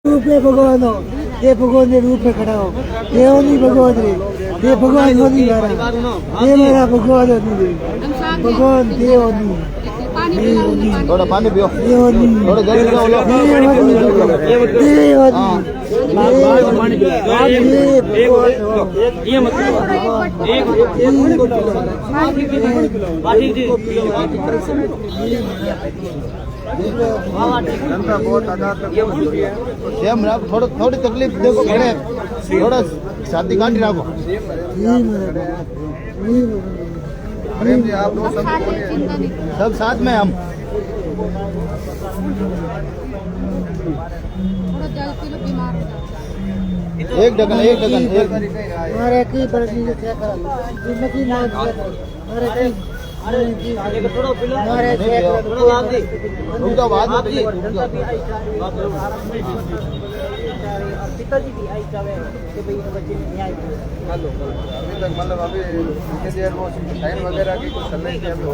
रूप में भगवान हो, ये भगवान ने रूप में खड़ा हो, ये होनी भगवान रे, ये भगवान होनी मारा, ये मेरा भगवान होनी, भगवान ये होनी, ये होनी, थोड़ा पानी पियो, ये होनी, थोड़ा जल्दी से बोलो, ये होनी, ये होनी, ये मतलब थोड़ी तकलीफ देखो खड़े, थोड़ा शादी काटी रखो। प्रेम जी आप लोग सब साथ में हम एक डगन हमारे की बर्दी से क्या करा, जिंदगी ना हमारे की हमारे रुक जाओ बाद में पिताजी भी आई जावे कि भाई बच्चे ने नहीं आई अभी तक मतलब अभी कितनी देर वो साइन वगैरह की कुछ चल रही थी अभी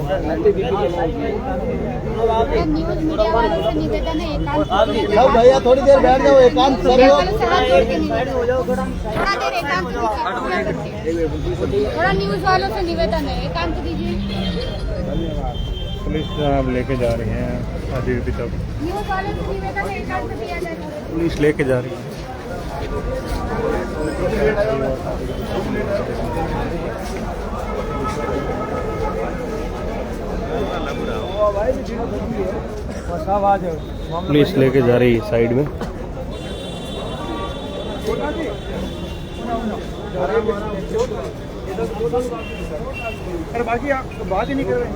होगा न्यूज़ मीडिया वालों से निवेदन है एकांत सब भैया थोड़ी देर बैठ जाओ, एकांत कर लो, थोड़ा देर एकांत थोड़ा न्यूज़ वालों से निवेदन है एकांत दीजिए। पुलिस अब लेके जा रही हैं अभी तक, न्यूज़ वालों से निवेदन है एकांत दिया जाए। पुलिस लेके जा रही है। पुलिस लेके जा रही है साइड में। अरे बाकी आप बात ही नहीं कर रहे।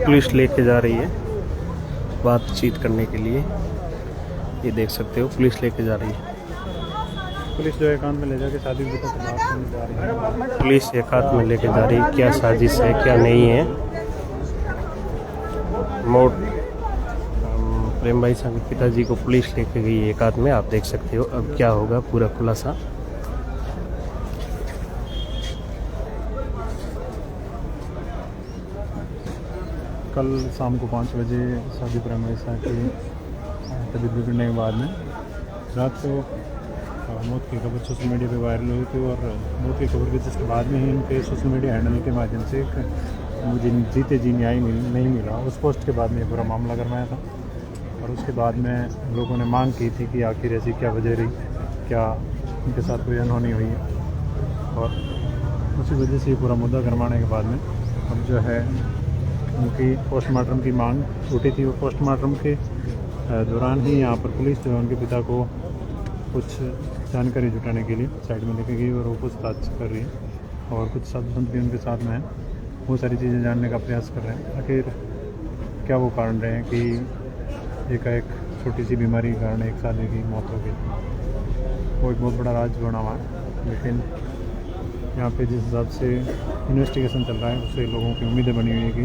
पुलिस लेके जा रही है बातचीत करने के लिए, ये देख सकते हो पुलिस लेके जा रही है। पुलिस जो एकांत में ले जाके शादी की बात करने जा रही है। पुलिस एकांत में लेके जा रही है, क्या साजिश है क्या नहीं है। मोट प्रेम भाई साहब के पिताजी को पुलिस लेके गई एकांत में, आप देख सकते हो। अब क्या होगा पूरा खुलासा। कल शाम को 5 बजे शादी प्रेम भाई साहब की तबीयत बिगड़ने के बाद में रात को मौत की खबर सोशल मीडिया पे वायरल हुई थी, और मौत की खबर के जस्ट बाद में ही इनके सोशल मीडिया हैंडल के माध्यम से मुझे जीते जी न्याय नहीं मिला। उस पोस्ट के बाद में पूरा मामला गरमाया था, और उसके बाद में लोगों ने मांग की थी कि आखिर ऐसी क्या वजह रही, क्या उनके साथ कोई अनहोनी हुई है। और उसी वजह से पूरा मुद्दा गरमाने के बाद में अब जो है उनकी पोस्टमार्टम की मांग उठी थी। वो पोस्टमार्टम के दौरान ही यहाँ पर पुलिस जो है उनके पिता को कुछ जानकारी जुटाने के लिए साइड में लेके गई, और वो पूछताछ कर रही है, और कुछ साधु संत भी उनके साथ में हैं। वो सारी चीज़ें जानने का प्रयास कर रहे हैं आखिर क्या वो कारण रहे हैं कि एक छोटी सी बीमारी के कारण एक साल की मौत हो गई। वो एक बहुत बड़ा राज बना हुआ है, लेकिन यहाँ पे जिस हिसाब से इन्वेस्टिगेशन चल रहा है उससे लोगों की उम्मीदें बनी हुई है कि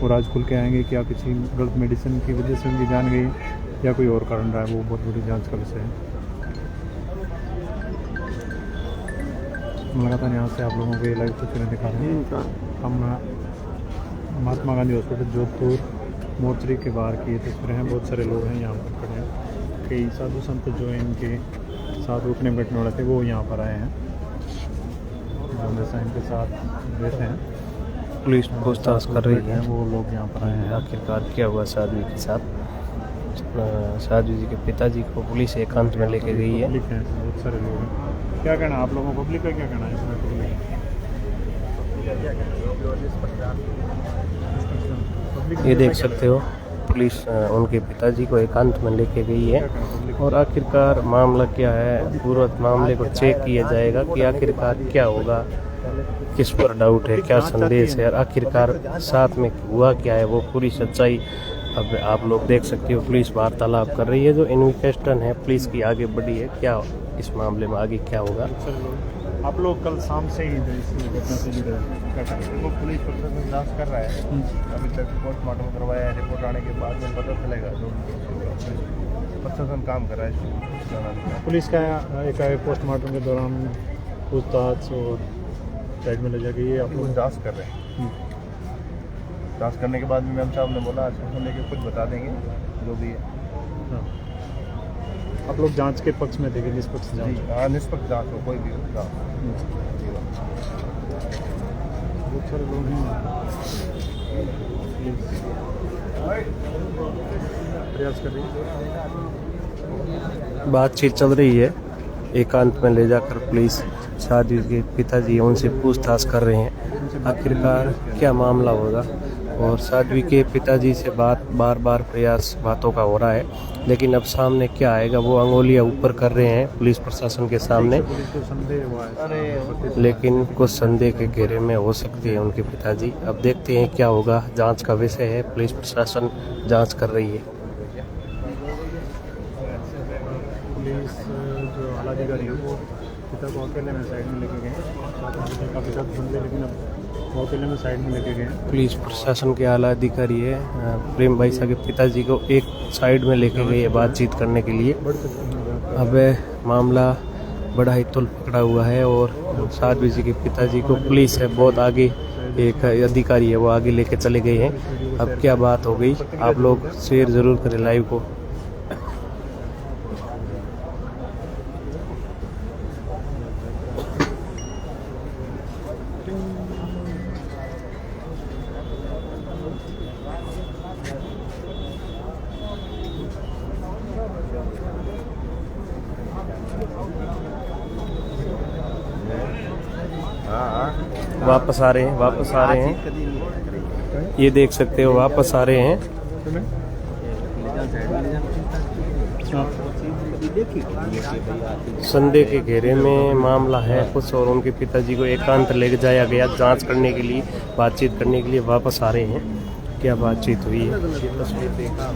वो राज खुल के आएंगे। क्या किसी गलत मेडिसिन की वजह से उनकी जान गई या कोई और कारण रहा है, वो बहुत बड़ी जांच का विषय है। लगातार यहाँ से आप लोगों को ये लाइव तस्वीरें दिखा रहे हैं। हम महात्मा गांधी हॉस्पिटल जोधपुर मोर्चरी के बाहर की ये तस्वीरें हैं। बहुत सारे लोग हैं यहाँ पर खड़े हैं। कई साधु संत जो इनके साथ उठने बैठने वाले थे वो यहाँ पर आए हैं, जो हमेशा इनके साथ रहते हैं। पुलिस पूछताछ कर रही है, वो लोग यहाँ पर आए हैं। आखिरकार क्या हुआ साध्वी के साथ। साध्वी जी के पिताजी को पुलिस एकांत में लेके गई है। बहुत सारे लोग हैं। क्या कहना आप लोगों को, पब्लिक का क्या कहना है इसमें? ये देख सकते हो पुलिस उनके पिताजी को एकांत में लेके गई है, और आखिरकार मामला क्या है, पूरा मामले को चेक किया जाएगा कि आखिरकार क्या होगा, किस पर डाउट है, क्या संदेश है, और आखिरकार साथ में हुआ क्या है, वो पूरी सच्चाई अब आप लोग देख सकते हो। पुलिस वार्तालाप कर रही है, जो इन्वेस्टिगेशन है पुलिस की आगे बढ़ी है। क्या इस मामले में आगे क्या होगा आप लोग कल शाम से ही थे इस घटना से जुड़े क्या करें? वो पुलिस प्रशासन जांच कर रहा है, अभी तक पोस्टमार्टम करवाया है, रिपोर्ट आने के बाद में पता चलेगा। जो प्रशासन काम कर रहा है। पुलिस का एक पोस्टमार्टम के दौरान पूछताछ और साइड में ले जाके ये आप लोग लोग जांच कर रहे हैं। जांच करने के बाद में मैम साहब ने बोला आश्वासन लेके कुछ बता देंगे जो भी है। हाँ। आप लोग जांच के पक्ष में थे कि निष्पक्ष जांच? हाँ, निष्पक्ष जांच हो, कोई भी जांच। बहुत सारे लोग हैं, प्रयास कर रही है। बातचीत चल रही है, एकांत में ले जाकर पुलिस साध्वी के पिताजी उनसे पूछताछ कर रहे हैं आखिरकार क्या मामला होगा। और साध्वी के पिताजी से बार बार प्रयास बातों का हो रहा है, लेकिन अब सामने क्या आएगा वो अंगुलियां ऊपर कर रहे हैं पुलिस प्रशासन के सामने। लेकिन कुछ संदेह के घेरे में हो सकते हैं उनके पिताजी। अब देखते हैं क्या होगा, जांच का विषय है, पुलिस प्रशासन जांच कर रही है। पुलिस जो आलाधिकारी है वो पिता को अकेले में साइड में लेके गए, काफ़ी साथ बंदे, लेकिन अब वो अकेले में साइड में लेके गए। पुलिस प्रशासन के आला अधिकारी है प्रेम बैसा के पिताजी को एक साइड में लेके गए बातचीत करने के लिए। अब मामला बड़ा ही तुल पकड़ा हुआ है और साध्वी जी के पिताजी को पुलिस है बहुत आगे, एक अधिकारी है वो आगे लेके चले गए हैं। अब क्या बात हो गई, आप लोग शेयर ज़रूर करें लाइव को। वापस आ रहे हैं, ये देख सकते हो वापस आ रहे हैं। संदेह के घेरे में मामला है कुछ और उनके पिताजी को एकांत ले जाया गया जांच करने के लिए, बातचीत करने के लिए वापस आ रहे हैं। क्या बातचीत हुई है ये तस्वीर देखा।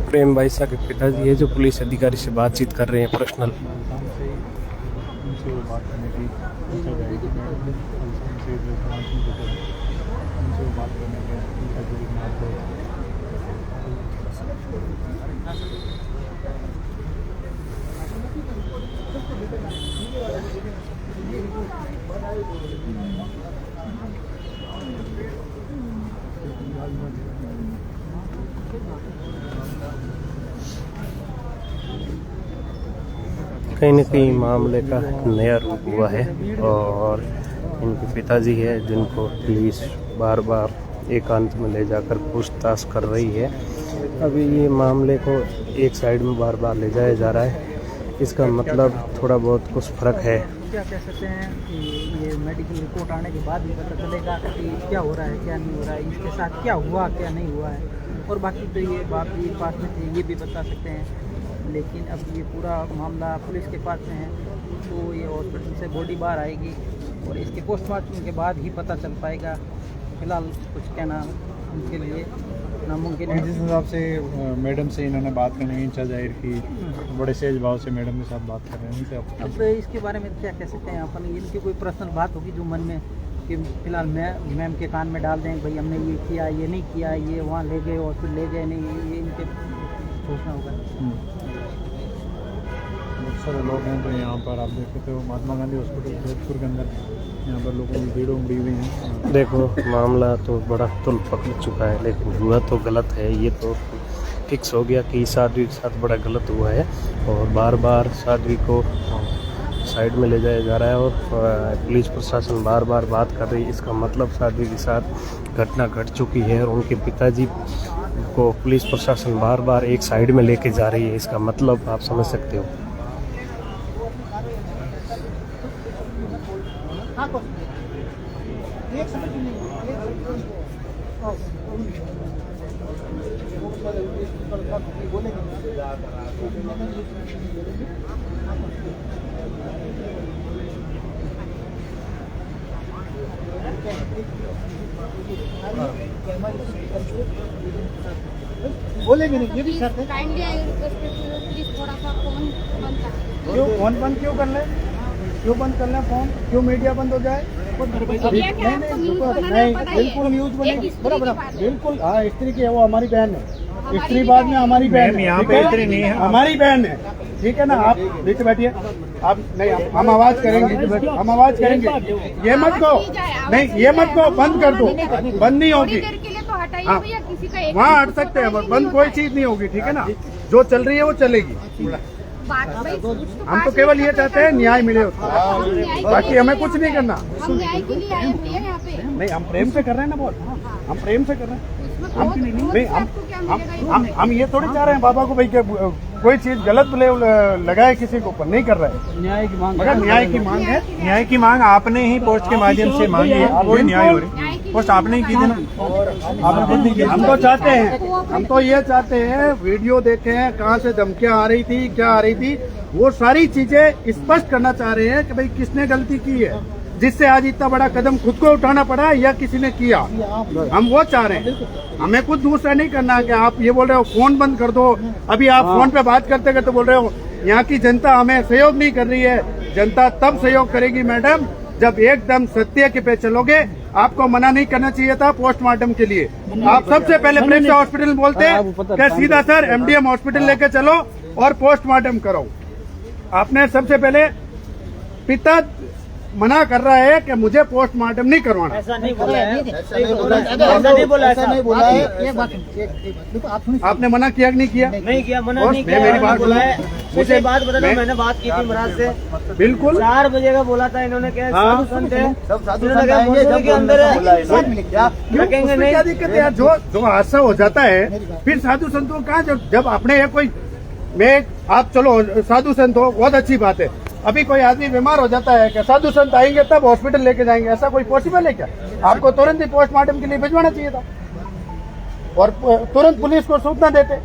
प्रेम बैसा के पिताजी है जो पुलिस अधिकारी से बातचीत कर रहे हैं पर्सनल। उनसे बात करने की कहीं न कहीं मामले का नया रूप हुआ है और इनके पिताजी है जिनको पुलिस बार बार एकांत में ले जाकर पूछताछ कर रही है। अभी ये मामले को एक साइड में बार बार ले जाया जा रहा है, इसका मतलब थोड़ा बहुत कुछ फर्क है। क्या कह सकते हैं कि ये मेडिकल रिपोर्ट आने के बाद ही पता चलेगा कि क्या हो रहा है क्या नहीं हो रहा है, इसके साथ क्या हुआ क्या नहीं हुआ है। और बाकी तो ये बात ये पास में थे ये भी बता सकते हैं, लेकिन अब ये पूरा मामला पुलिस के पास में है तो ये हॉस्पिटल से बॉडी बाहर आएगी और इसके पोस्टमार्टम के बाद ही पता चल पाएगा। फिलहाल कुछ कहना उनके लिए नामुमकिन है। जिस हिसाब से मैडम से इन्होंने बात करने की इच्छा जाहिर की, बड़े सहज भाव से मैडम के साथ बात कर रहे हैं, इनसे आप अब इसके बारे में क्या कह सकते हैं अपन, इनकी कोई पर्सनल बात होगी जो मन में कि फिलहाल मैम के कान में डाल दें भाई हमने ये किया, ये नहीं किया, ये वहाँ ले गए और फिर ले गए नहीं, ये इनके सोचना होगा। बहुत सारे लोग हैं तो यहाँ पर आप देख सकते हो महात्मा गांधी हॉस्पिटल जोधपुर के अंदर यहाँ पर लोगों की भीड़ उमड़ी हुई है। देखो मामला तो बड़ा तुल पकड़ चुका है, लेकिन हुआ तो गलत है, ये तो फिक्स हो गया कि साध्वी के साथ बड़ा गलत हुआ है और बार बार साध्वी को साइड में ले जाया जा रहा है और पुलिस प्रशासन बार बार बात कर रही है। इसका मतलब साध्वी के साथ घटना घट चुकी है और उनके पिताजी को पुलिस प्रशासन बार बार एक साइड में लेके जा रही है। इसका मतलब आप समझ सकते हो। बोलेंगे नहीं, ये भी शर्त है। काइंडली आई रिक्वेस्ट प्लीज थोड़ा सा फोन बंद कर। क्यों फोन बंद क्यों कर ले? क्यों बंद कर ले फोन? क्यों मीडिया बंद हो जाए? नहीं, बिल्कुल न्यूज बनी बराबर, बिल्कुल। हाँ, स्त्री की है, वो हमारी बहन है। स्त्री बाद में हमारी बहन है, यहाँ पे स्त्री नहीं है, हमारी बहन है, ठीक है ना। आप नीचे बैठिए, आप नहीं, हम आवाज करेंगे, हम आवाज करेंगे। ये मत कहो, नहीं ये मत कहो, बंद कर दो, बंद नहीं होगी। हाँ, वहाँ हट सकते हैं, बंद कोई चीज नहीं होगी, ठीक है ना। जो चल रही है वो चलेगी। हम तो केवल ये चाहते हैं न्याय मिले उसको, बाकी हमें कुछ नहीं करना। हम न्याय के लिए आए हुए हैं यहाँ पे। नहीं, हम प्रेम से कर रहे हैं ना, बहुत हम प्रेम से कर रहे हैं। हम ये थोड़ी चाह रहे हैं बाबा को भाई कोई चीज गलत लगाए किसी को, पर नहीं कर रहे हैं। न्याय की मांग, मगर न्याय की मांग है। न्याय की मांग आपने ही पोस्ट के माध्यम से मांगी है, कोई न्याय हो रही पोस्ट आपने ही की थी ना, आपने खुद नहीं की। हम तो चाहते हैं, हम तो ये चाहते हैं, वीडियो देखे हैं कहाँ से धमकियां आ रही थी, क्या आ रही थी, वो सारी चीजें स्पष्ट करना चाह रहे हैं कि भाई किसने गलती की है, जिससे आज इतना बड़ा कदम खुद को उठाना पड़ा या किसी ने किया। हम वो चाह रहे हैं, हमें कुछ दूसरा नहीं करना कि आप ये बोल रहे हो फोन बंद कर दो। अभी आप फोन पे बात करते करते बोल रहे हो यहाँ की जनता हमें सहयोग नहीं कर रही है। जनता तब सहयोग करेगी मैडम जब एकदम सत्य के पे चलोगे। आपको मना नहीं करना चाहिए था पोस्टमार्टम के लिए। आप सबसे पहले प्रेम हॉस्पिटल बोलते क्या सीधा सर MDM हॉस्पिटल लेके चलो और पोस्टमार्टम करो। आपने सबसे पहले, पिता मना कर रहा है कि मुझे पोस्टमार्टम नहीं करवाना। ऐसा नहीं बोला है, ऐसा नहीं बोला है। ये बात देखो, आप आपने मना किया कि नहीं किया? नहीं किया, मना नहीं किया। मेरी बात बोला है, मुझे मुझे बात बता दो, मैंने बात की थी महाराज से, बिल्कुल 4 बजे का बोला था इन्होंने। क्या हाँ, साधु संत है, सब साधु इन्होंने संत कहा आएंगे, मौसम के अंदर है, रखेंगे उसमें नहीं। क्या दिक्कत है यार? जो हादसा हो जाता है फिर साधु संतों कहाँ, जब आपने कोई आप चलो साधु संत हो, बहुत अच्छी बात है। अभी कोई आदमी बीमार हो जाता है, क्या साधु संत आएंगे तब हॉस्पिटल लेके जाएंगे? ऐसा कोई पॉसिबल है क्या? आपको तुरंत ही पोस्टमार्टम के लिए भिजवाना चाहिए था और तुरंत पुलिस को सूचना देते।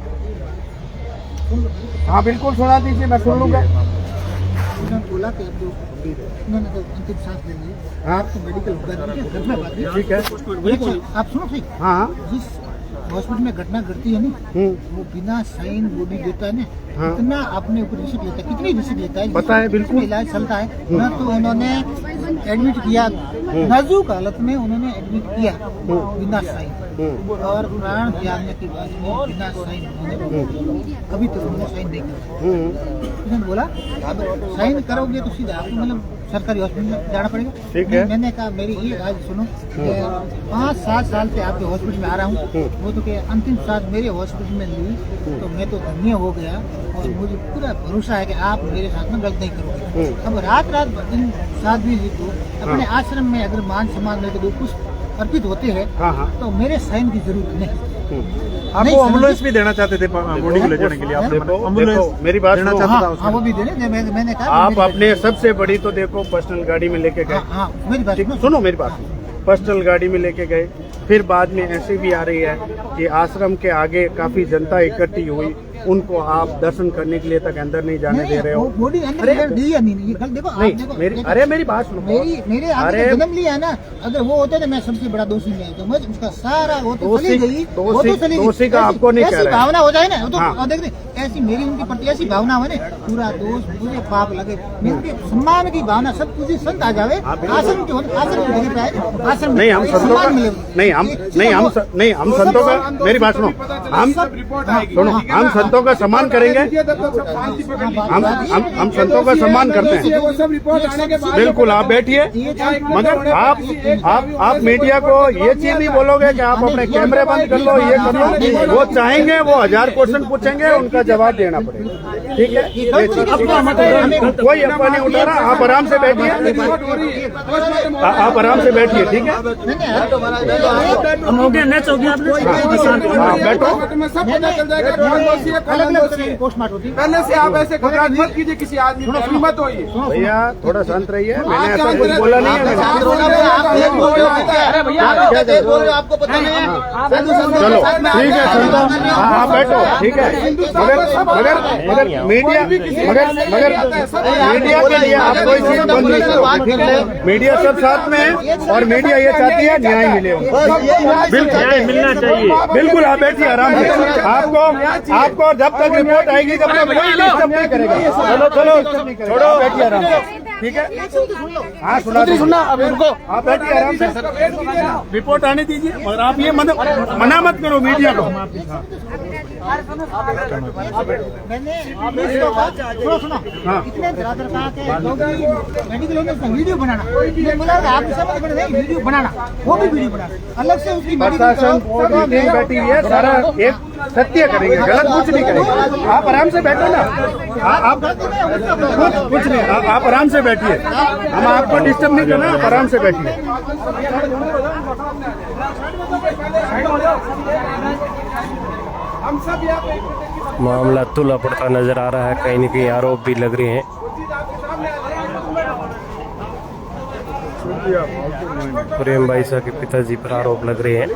हाँ बिल्कुल, सुना दीजिए, मैं सुन लूंगा। उन्होंने बोला कि अब जो उन्होंने तो अंतिम सांस ले ली, हाँ आपको मेडिकल होगा, ठीक है, आप सुनो ठीक। हाँ जिस हॉस्पिटल में घटना घटती है ना, वो बिना साइन बॉडी देता है ना, हाँ। कितना अपने ऊपर रिस्क लेता है, कितनी रिस्क लेता है, पता है, बिल्कुल। इसमें इलाज चलता है ना। तो उन्होंने एडमिट किया, नाजुक हालत में उन्होंने एडमिट किया बिना साइन, और प्राण त्यागने के बाद में बिना साइन अभी तक उन्होंने साइन नहीं किया। उन्होंने बोला अब साइन करोगे तो सीधा आपको मतलब सरकारी हॉस्पिटल में जाना पड़ेगा। ठीक है। मैंने कहा मेरी ये बात सुनो, 5-7 साल से आपके हॉस्पिटल में आ रहा हूँ, वो तो क्या अंतिम सांस मेरे हॉस्पिटल में ली तो मैं तो धन्य हो गया और मुझे पूरा भरोसा है कि आप मेरे साथ में गलत नहीं करोगे। अब रात इन साध्वी जी को अपने आश्रम में अगर मान सम्मान लेके दो कुछ अर्पित होते हैं, तो मेरे साइन की जरूरत नहीं। आप वो एम्बुलेंस भी देना चाहते थे बॉडी को ले जाने के लिए, आपने एम्बुलेंस मेरी बात देना सुनो। चाहता था हाँ, वो भी देने, मैंने कहा आप अपने सबसे बड़ी तो देखो पर्सनल गाड़ी में लेके गए। हाँ, मेरी बात सुनो। सुनो मेरी बात, पर्सनल गाड़ी में लेके गए, फिर बाद में ऐसी भी आ रही है कि आश्रम के आगे काफी जनता इकट्ठी हुई, उनको आप दर्शन करने के लिए तक अंदर नहीं जाने दे रहे हो। बॉडी अंदर दी या नहीं, ये देखो आप नहीं, देखो, मेरी देखो, अरे मेरी बात सुनो। मेरे आपने जन्म लिया है ना, अगर वो होते तो मैं सबसे बड़ा दोषी नहीं, तो मैं उसका सारा वो तो चली गई, वो तो चली दोषी का गई। आपको नहीं कह ऐसी रहे। भावना हो जाए ना, तो हाँ। देख रहे ऐसी मेरी उनके प्रति ऐसी भावना हो ना, पूरा दोष मुझे पाप लगे, मेरे सम्मान की भावना सब कुछ संत आ जावे, आश्रम की जगह पे आए, आश्रम नहीं हम संतों का नहीं हम संतों का, मेरी बात सुनो, हम संतों का सम्मान करेंगे, हम संतों का सम्मान करते हैं। बिल्कुल आप बैठिए, मगर आप मीडिया को ये चीज नहीं बोलोगे कि आप अपने कैमरे बंद कर लो, ये कर लो। वो चाहेंगे वो 1000 क्वेश्चन पूछेंगे, उनका जवाब देना पड़ेगा। ठीक है, कोई अफवाह नहीं उठा रहा, आप आराम से बैठिए, आप आराम से बैठिए। ठीक है, हम हो गया नेच हो गया बैठो। पहले से आप ऐसे घबराहट मत कीजिए किसी आदमी को, अभी मत होइए। भैया थोड़ा शांत रहिए, मैंने ऐसा कुछ बोला नहीं है। आपको पता नहीं है। चलो ठीक है संतो, आप बैठो। ठीक है, मगर मीडिया के लिए आप कोई चीज बंद नहीं करो। ठीक है, मीडिया सब साथ में है और मीडिया ये चाहती है न्याय मिले। बिल्कुल न्याय मिलना चाहिए। बिल्कुल आप बैठिए आराम से। आपको जब तक रिपोर्ट आएगी तब तक कोई डिस्टर्ब नहीं करेगा। चलो छोड़ो, बैठिए आराम से। ठीक है, हाँ सुना अब उनको, आप बैठिए आराम से, रिपोर्ट आने दीजिए। और आप ये मना मत करो मीडिया को। सुनो इतने धराधर कहा के मेडिकल वीडियो बनाना, बोला आप समझ पड़ रहे वीडियो बनाना, वो भी वीडियो बनाना अलग से उसकी प्रशासन मीटिंग बैठी है, सारा एक सत्य करेंगे, गलत कुछ नहीं करेंगे। आप आराम से बैठो ना, आप कुछ नहीं, आप आराम से बैठिए, हम आपको डिस्टर्ब नहीं करना, आप आराम से बैठिए। मामला तुला पड़ता नजर आ रहा है, कहीं न कहीं आरोप भी लग रहे हैं। प्रेम भाई साहब के पिताजी पर आरोप लग रहे हैं।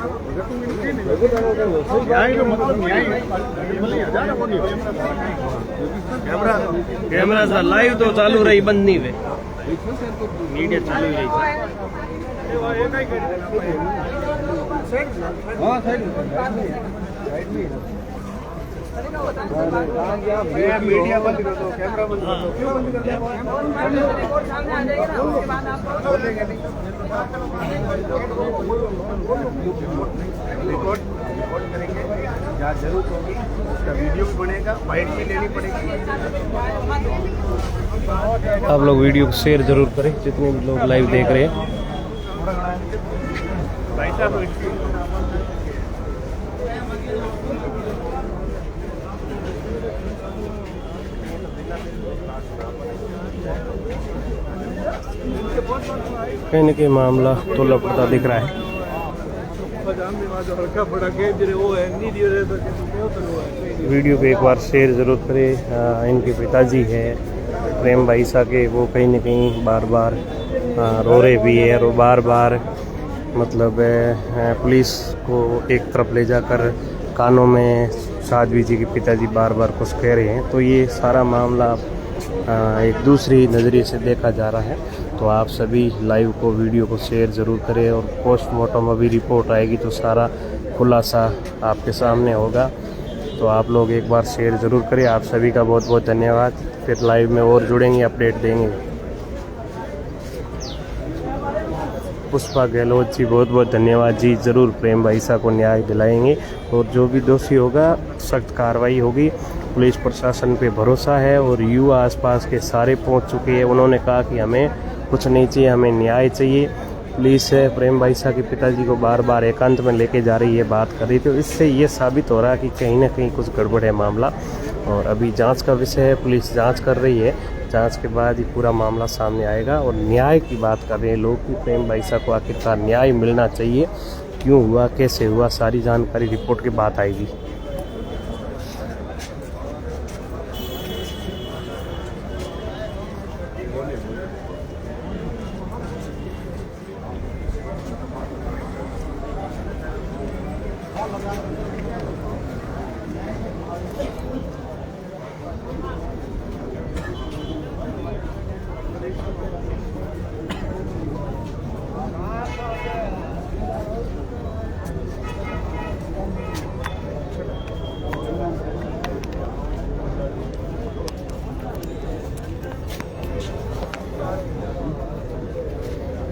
कैमरा लाइव तो चालू रही, बंद नहीं हुए, मीडिया चालू ही रही। मीडिया बंद कर दो, कैमरा बंद कर दो। क्यों बंद कर रिपोर्ट करेंगे, जांच जरूर होगी, उसका वीडियो भी बनेगा, फाइट भी लेनी पड़ेगी। आप लोग वीडियो को शेयर जरूर करें, जितने भी लोग लाइव देख रहे हैं। भाई साहब कहीं न कहीं मामला तुला पड़ता दिख रहा है। वीडियो को एक बार शेयर जरूर करें। इनके पिताजी है प्रेम भाई साहब के, वो कहीं न कहीं बार बार रो रहे भी है और बार बार मतलब पुलिस को एक तरफ ले जाकर कानों में साध्वी जी के पिताजी बार बार कुछ कह रहे हैं। तो ये सारा मामला एक दूसरी नज़रिए से देखा जा रहा है। तो आप सभी लाइव को वीडियो को शेयर ज़रूर करें और पोस्टमार्टम अभी रिपोर्ट आएगी तो सारा खुलासा आपके सामने होगा। तो आप लोग एक बार शेयर ज़रूर करें। आप सभी का बहुत बहुत धन्यवाद। फिर लाइव में और जुड़ेंगे, अपडेट देंगे। पुष्पा गहलोत जी बहुत बहुत धन्यवाद जी। ज़रूर प्रेम भाई साहब को न्याय दिलाएंगे और जो भी दोषी होगा सख्त कार्रवाई होगी। पुलिस प्रशासन पे भरोसा है और युवा आसपास के सारे पहुंच चुके हैं। उन्होंने कहा कि हमें कुछ नहीं चाहिए, हमें न्याय चाहिए। पुलिस प्रेम भाई साहब के पिताजी को बार बार एकांत में लेके जा रही है, बात कर रही थी। तो इससे ये साबित हो रहा है कि कहीं ना कहीं कुछ गड़बड़ है मामला। और अभी जांच का विषय है, पुलिस जांच कर रही है। जांच के बाद ही पूरा मामला सामने आएगा। और न्याय की बात कर रहे हैं लोग कि प्रेम भाई साहब को आखिरकार न्याय मिलना चाहिए। क्यों हुआ, कैसे हुआ, सारी जानकारी रिपोर्ट के बाद आएगी।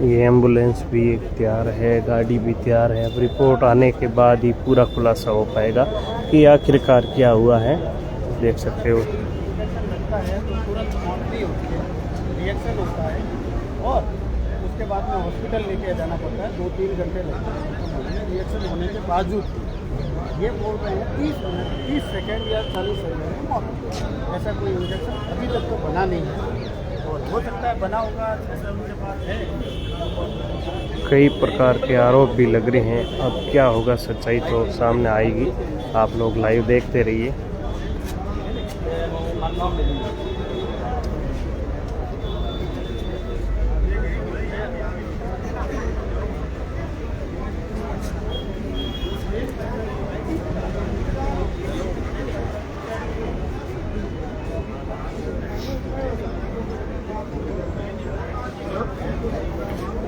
ये एम्बुलेंस भी तैयार है, गाड़ी भी तैयार है। अब रिपोर्ट आने के बाद ही पूरा खुलासा हो पाएगा कि आखिरकार क्या हुआ है। देख सकते हो लगता है तो तुरंत मौत भी होती है, रिएक्शन होता है और उसके बाद में हॉस्पिटल लेके जाना पड़ता है। 2-3 घंटे लगते हैं रिएक्शन होने के बावजूद भी। ये बोल रहे हैं 30 मिनट 30 सेकेंड या 40 सेकेंड में मौत होती है। ऐसा कोई इंजेक्शन अभी तक तो बना नहीं है और हो सकता है बना होगा, जैसे उनके पास है। कई प्रकार के आरोप भी लग रहे हैं। अब क्या होगा, सच्चाई तो सामने आएगी। आप लोग लाइव देखते रहिए।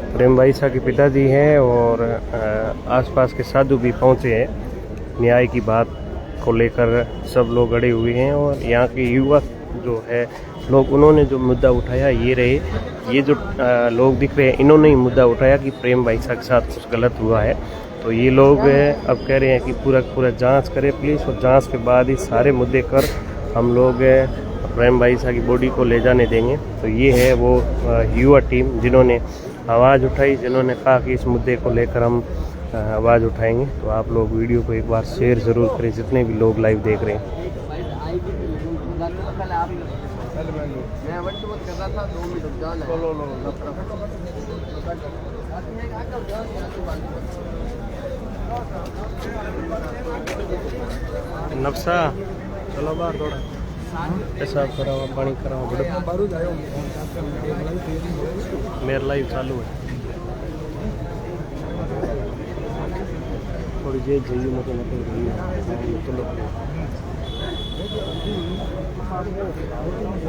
प्रेम भाई साहब के पिताजी हैं और आसपास के साधु भी पहुंचे हैं। न्याय की बात को लेकर सब लोग अड़े हुए हैं और यहाँ के युवा जो है लोग, उन्होंने जो मुद्दा उठाया ये रहे, ये जो लोग दिख रहे हैं इन्होंने ही मुद्दा उठाया कि प्रेम भाई साहब के साथ कुछ गलत हुआ है। तो ये लोग अब कह रहे हैं कि पूरा जांच करे पुलिस और जांच के बाद ही सारे मुद्दे कर हम लोग प्रेम भाई साहब की बॉडी को ले जाने देंगे। तो ये है वो युवा टीम जिन्होंने आवाज़ उठाई, जिन्होंने कहा कि इस मुद्दे को लेकर हम आवाज़ उठाएंगे। तो आप लोग वीडियो को एक बार शेयर ज़रूर करें, जितने भी लोग लाइव देख रहे हैं। नफसा चलो बाहर थोड़ा पेशाब कराओ, पानी कराओ, मेरा लाइव चालू है। थोड़ी देर जाइए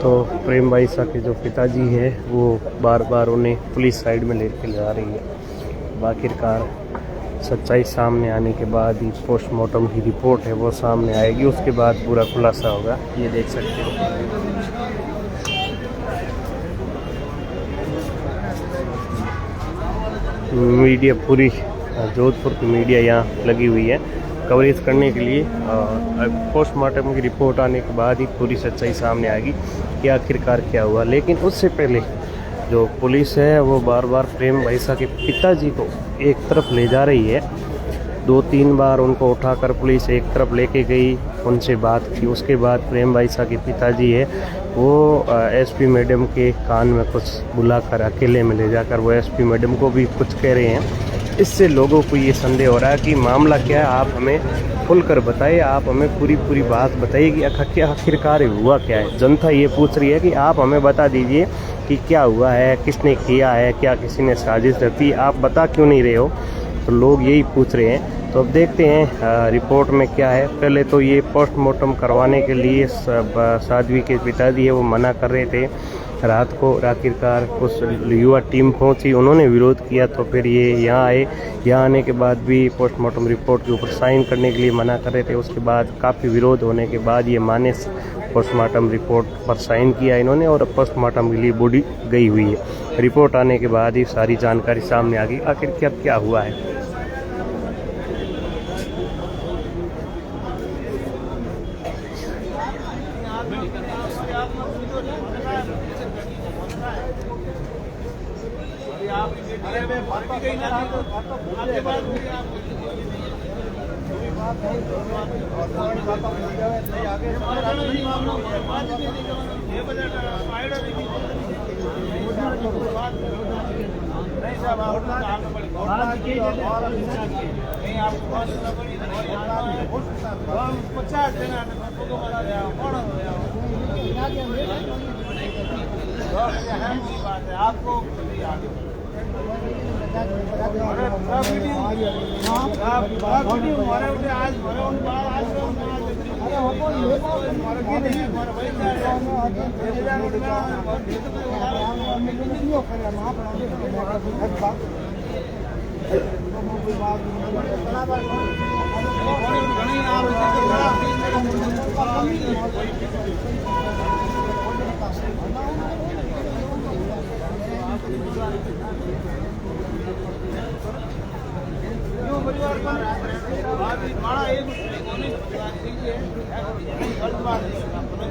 तो प्रेम भाई साहब के जो पिताजी है वो बार बार उन्हें पुलिस साइड में लेके जा रही है। आखिरकार सच्चाई सामने आने के बाद ही पोस्टमार्टम की रिपोर्ट है वो सामने आएगी, उसके बाद पूरा खुलासा होगा। ये देख सकते हो। मीडिया पूरी जोधपुर की मीडिया यहाँ लगी हुई है कवरेज करने के लिए। पोस्टमार्टम की रिपोर्ट आने के बाद ही पूरी सच्चाई सामने आएगी कि आखिरकार क्या हुआ। लेकिन उससे पहले जो पुलिस है वो बार बार प्रेम भाई साहब के पिताजी को एक तरफ ले जा रही है। 2-3 बार उनको उठाकर पुलिस एक तरफ लेके गई, उनसे बात की। उसके बाद प्रेम भाई साहब के पिताजी है वो एसपी मैडम के कान में कुछ बुलाकर अकेले में ले जाकर वो एसपी मैडम को भी कुछ कह रहे हैं। इससे लोगों को ये संदेह हो रहा है कि मामला क्या है, आप हमें खुलकर बताइए, आप हमें पूरी बात बताइए कि आखिरकार हुआ क्या है। जनता ये पूछ रही है कि आप हमें बता दीजिए कि क्या हुआ है, किसने किया है, क्या किसी ने साजिश रची, आप बता क्यों नहीं रहे हो। तो लोग यही पूछ रहे हैं। तो अब देखते हैं रिपोर्ट में क्या है। पहले तो ये पोस्टमार्टम करवाने के लिए साध्वी के पिताजी है वो मना कर रहे थे रात को। आखिरकार उस युवा टीम पहुंची, उन्होंने विरोध किया तो फिर ये यहाँ आए। यहाँ आने के बाद भी पोस्टमार्टम रिपोर्ट के ऊपर साइन करने के लिए मना कर रहे थे। उसके बाद काफ़ी विरोध होने के बाद ये माने पोस्टमार्टम रिपोर्ट पर साइन किया इन्होंने और पोस्टमार्टम के लिए बॉडी गई हुई है। रिपोर्ट आने के बाद ही सारी जानकारी सामने आ गई आखिर क्या हुआ है। आपको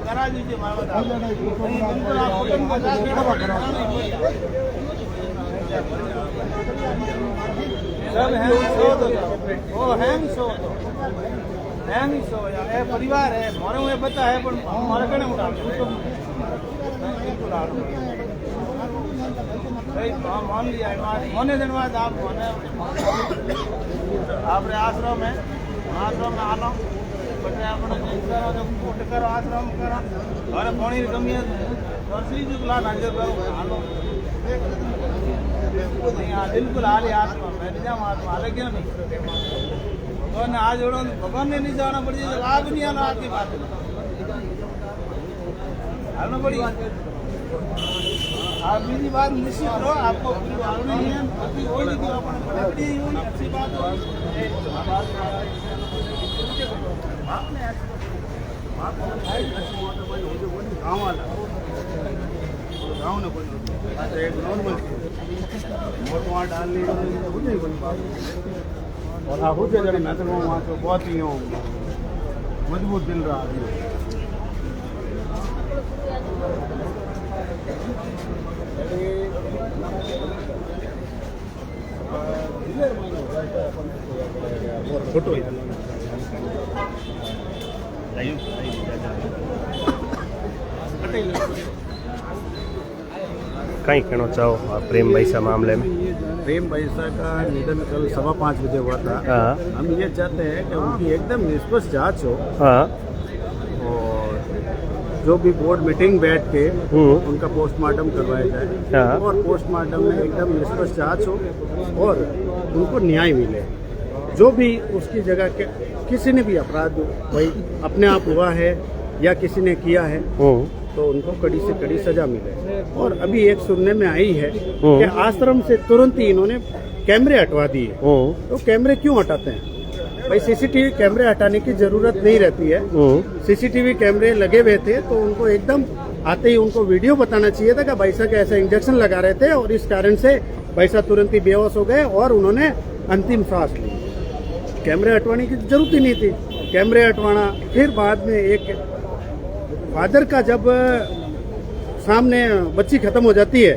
करा दीजिए बिल्कुल आप कुटुंब के साथ सब हैं वो हैं सो यार ये परिवार है हमारे में बच्चा है पर हमारे कने उठा मान लिया होने दिन बाद आप आपने आश्रम आलो बटे આપણે કરો તો ફોટ કરો આશ્રમ કરો અને પાણી ગમી વર્ષી જુગલા નાજર કરો હાલો बिल्कुल हाली आश्रम मैं निजाम आत्मा हाले क्यों नहीं भगवान ने आज जोड़ो भगवान ने नहीं जाना पड़ी लाभ नहीं आना आपकी बात हालना पड़ी आप मेरी बात निश्चित रहो आपको पूरी बात नहीं है कोई नहीं अपनी अच्छी बात हो गाँव वाला गाँव ने कोई एक नॉर्मल वोट वहाँ डालने हो जाए कोई बात और आप हो जाए मैं तो वहाँ तो बहुत ही हूँ मजबूत दिल रहा फोटो कहीं कहना चाहो आप प्रेम बैसा मामले में? प्रेम बैसा का निधन कल 5:15 बजे हुआ था। हाँ। हम ये चाहते हैं कि उनकी एकदम निष्पक्ष जांच हो। हाँ। और जो भी बोर्ड मीटिंग बैठ के उनका पोस्टमार्टम करवाया जाए। हाँ। और पोस्टमार्टम में एकदम निष्पक्ष जांच हो और उनको न्याय मिले। जो भी उसकी जगह के किसी ने भी अपराध भाई अपने आप हुआ है या किसी ने किया है तो उनको कड़ी से कड़ी सजा मिले। और अभी एक सुनने में आई है कि आश्रम से तुरंत ही इन्होंने कैमरे हटवा दिए। तो कैमरे क्यों हटाते हैं भाई? सीसीटीवी कैमरे हटाने की जरूरत नहीं रहती है। सीसीटीवी कैमरे लगे हुए थे तो उनको एकदम आते ही उनको वीडियो बताना चाहिए था कि भाई साहब ऐसा इंजेक्शन लगा रहे थे और इस कारण से भाई साहब तुरंत ही बेहोश हो गए और उन्होंने अंतिम सांस ली। कैमरे हटवाने की जरूरत ही नहीं थी। कैमरे हटवाना फिर बाद में एक फादर का जब सामने बच्ची खत्म हो जाती है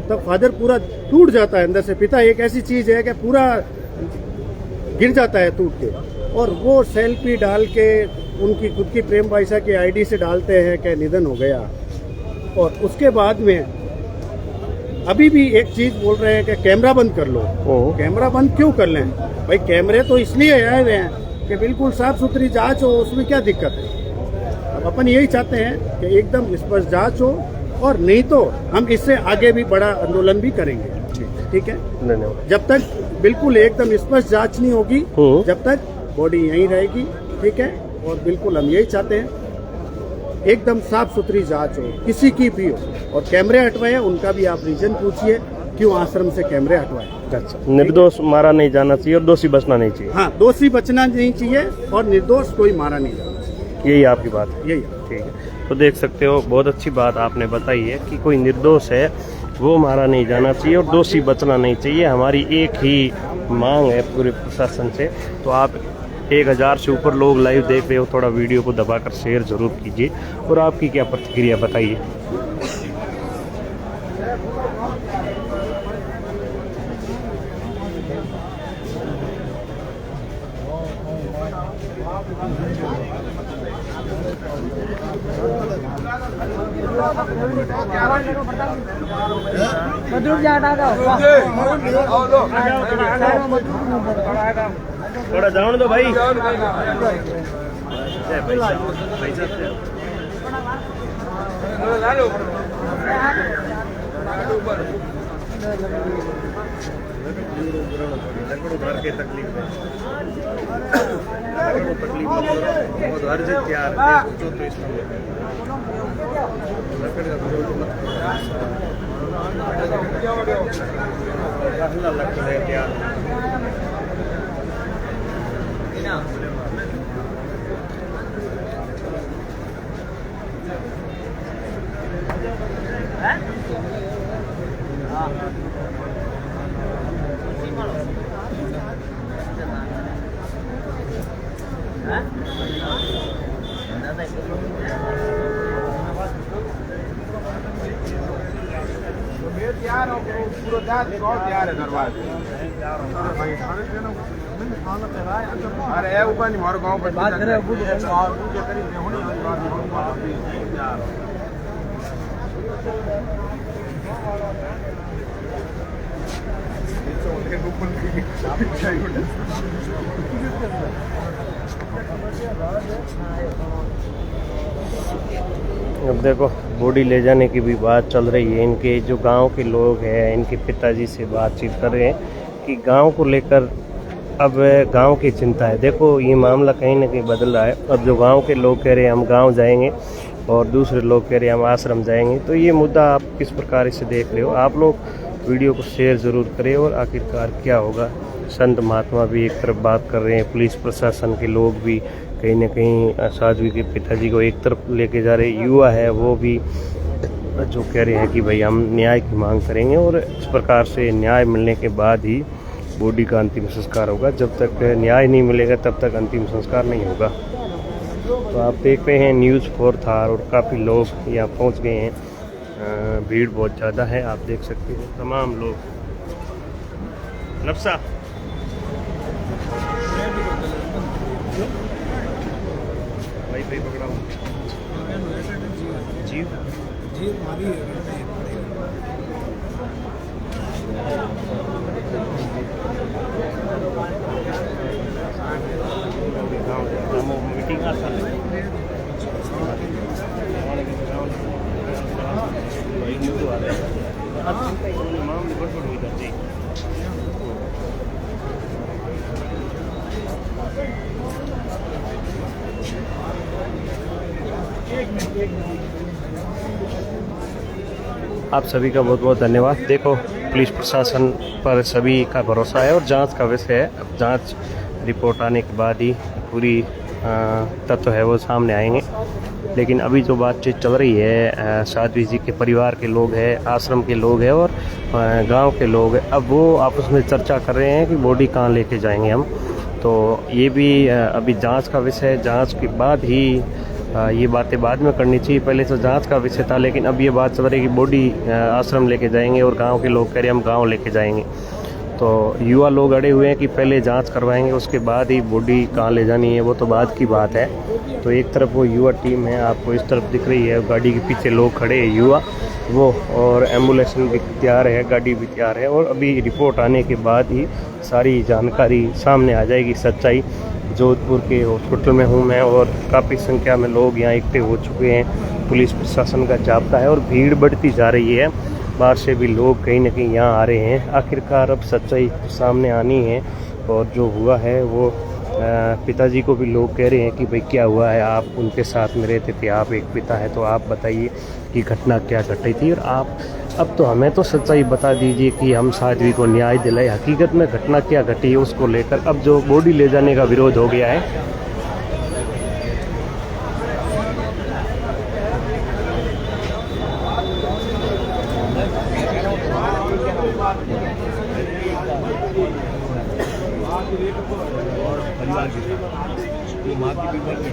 तब फादर पूरा टूट जाता है अंदर से। पिता एक ऐसी चीज है कि पूरा गिर जाता है टूट के। और वो सेल्फी डाल के उनकी खुद की प्रेम भाईसा की आईडी से डालते हैं कि निधन हो गया। और उसके बाद में अभी भी एक चीज बोल रहे हैं कि कैमरा बंद कर लो। कैमरा बंद क्यों कर लें भाई? कैमरे तो इसलिए आए हुए हैं कि बिल्कुल साफ सुथरी जांच हो, उसमें क्या दिक्कत है? अब अपन यही चाहते हैं कि एकदम स्पष्ट जांच हो और नहीं तो हम इससे आगे भी बड़ा आंदोलन भी करेंगे। ठीक है, धन्यवाद। जब तक बिल्कुल एकदम स्पष्ट जांच नहीं होगी जब तक बॉडी यहीं रहेगी। ठीक है, और बिल्कुल हम यही चाहते हैं एकदम साफ सुथरी जांच हो किसी की भी हो। और कैमरे हटवाए उनका भी आप रीजन पूछिए क्यों आश्रम से कैमरे हटवाए। अच्छा, निर्दोष मारा नहीं जाना चाहिए और दोषी बचना नहीं चाहिए। हाँ, दोषी बचना नहीं चाहिए और निर्दोष कोई मारा नहीं जाना चाहिए। यही आपकी बात है? यही। ठीक है, तो देख सकते हो बहुत अच्छी बात आपने बताई है कि कोई निर्दोष है वो मारा नहीं जाना चाहिए और दोषी बचना नहीं चाहिए। हमारी एक ही मांग है पूरे प्रशासन से। तो आप 1000 से ऊपर लोग लाइव देख रहे हो, थोड़ा वीडियो को दबाकर शेयर जरूर कीजिए और आपकी क्या प्रतिक्रिया बताइए। थोड़ा जान दो भाई। तकलीफ बहुत अर्ज तैयार तैयार हो पूरा तैयार है दरवाजे अरे है ऊपर नहीं हमारे गांव पर बात करे अब देखो बॉडी ले जाने की भी बात चल रही है। इनके जो गांव के लोग हैं इनके पिताजी से बातचीत कर रहे हैं कि गांव को लेकर अब गांव की चिंता है। देखो ये मामला कहीं ना कहीं बदल रहा है। अब जो गांव के लोग कह रहे हैं हम गांव जाएंगे और दूसरे लोग कह रहे हैं हम आश्रम जाएंगे। तो ये मुद्दा आप किस प्रकार से देख रहे हो? आप लोग वीडियो को शेयर ज़रूर करें। और आखिरकार क्या होगा? संत महात्मा भी एक तरफ बात कर रहे हैं, पुलिस प्रशासन के लोग भी कहीं ना कहीं साध्वी के पिताजी को एक तरफ लेके जा रहे। युवा है वो भी जो कह रहे हैं कि भाई हम न्याय की मांग करेंगे और इस प्रकार से न्याय मिलने के बाद ही बॉडी का अंतिम संस्कार होगा। जब तक न्याय नहीं मिलेगा तब तक अंतिम संस्कार नहीं होगा। तो आप देख रहे हैं न्यूज़ 4 थार और काफ़ी लोग यहाँ पहुँच गए हैं। भीड़ बहुत ज़्यादा है, आप देख सकते हैं तमाम लोग। नफ्सा भाई पकड़ा जीव मीटिंग आप सभी का बहुत बहुत धन्यवाद। देखो पुलिस प्रशासन पर सभी का भरोसा है और जांच का विषय है। अब जांच रिपोर्ट आने के बाद ही पूरी तथ्य है वो सामने आएंगे। लेकिन अभी जो बातचीत चल रही है साध्वी जी के परिवार के लोग हैं, आश्रम के लोग हैं और गांव के लोग हैं। अब वो आपस में चर्चा कर रहे हैं कि बॉडी कहाँ लेके जाएंगे हम। तो ये भी अभी जांच का विषय है। जांच के बाद ही ये बातें बाद में करनी चाहिए। पहले तो जांच का विषय था, लेकिन अब ये बात चल रही है कि बॉडी आश्रम लेके जाएंगे और गांव के लोग कह रहे हैं हम गांव लेके जाएंगे। तो युवा लोग अड़े हुए हैं कि पहले जांच करवाएंगे उसके बाद ही बॉडी कहाँ ले जानी है, वो तो बाद की बात है। तो एक तरफ वो युवा टीम है, आपको इस तरफ दिख रही है, गाड़ी के पीछे लोग खड़े हैं युवा वो, और एम्बुलेंस भी तैयार है, गाड़ी भी तैयार है। और अभी रिपोर्ट आने के बाद ही सारी जानकारी सामने आ जाएगी, सच्चाई। जोधपुर के हॉस्पिटल में हूँ मैं और काफ़ी संख्या में लोग यहाँ इकट्ठे हो चुके हैं। पुलिस प्रशासन का जाब्ता है और भीड़ बढ़ती जा रही है। बाहर से भी लोग कहीं ना कहीं यहाँ आ रहे हैं। आखिरकार अब सच्चाई सामने आनी है। और जो हुआ है वो पिताजी को भी लोग कह रहे हैं कि भाई क्या हुआ है, आप उनके साथ में रहते थे, आप एक पिता है, तो आप बताइए कि घटना क्या घटी थी। और आप अब तो हमें तो सच्चाई बता दीजिए कि हम साध्वी को न्याय दिलाए। हकीकत में घटना क्या घटी है उसको लेकर अब जो बॉडी ले जाने का विरोध हो गया है। परिवार के साथ माँ की बीमारी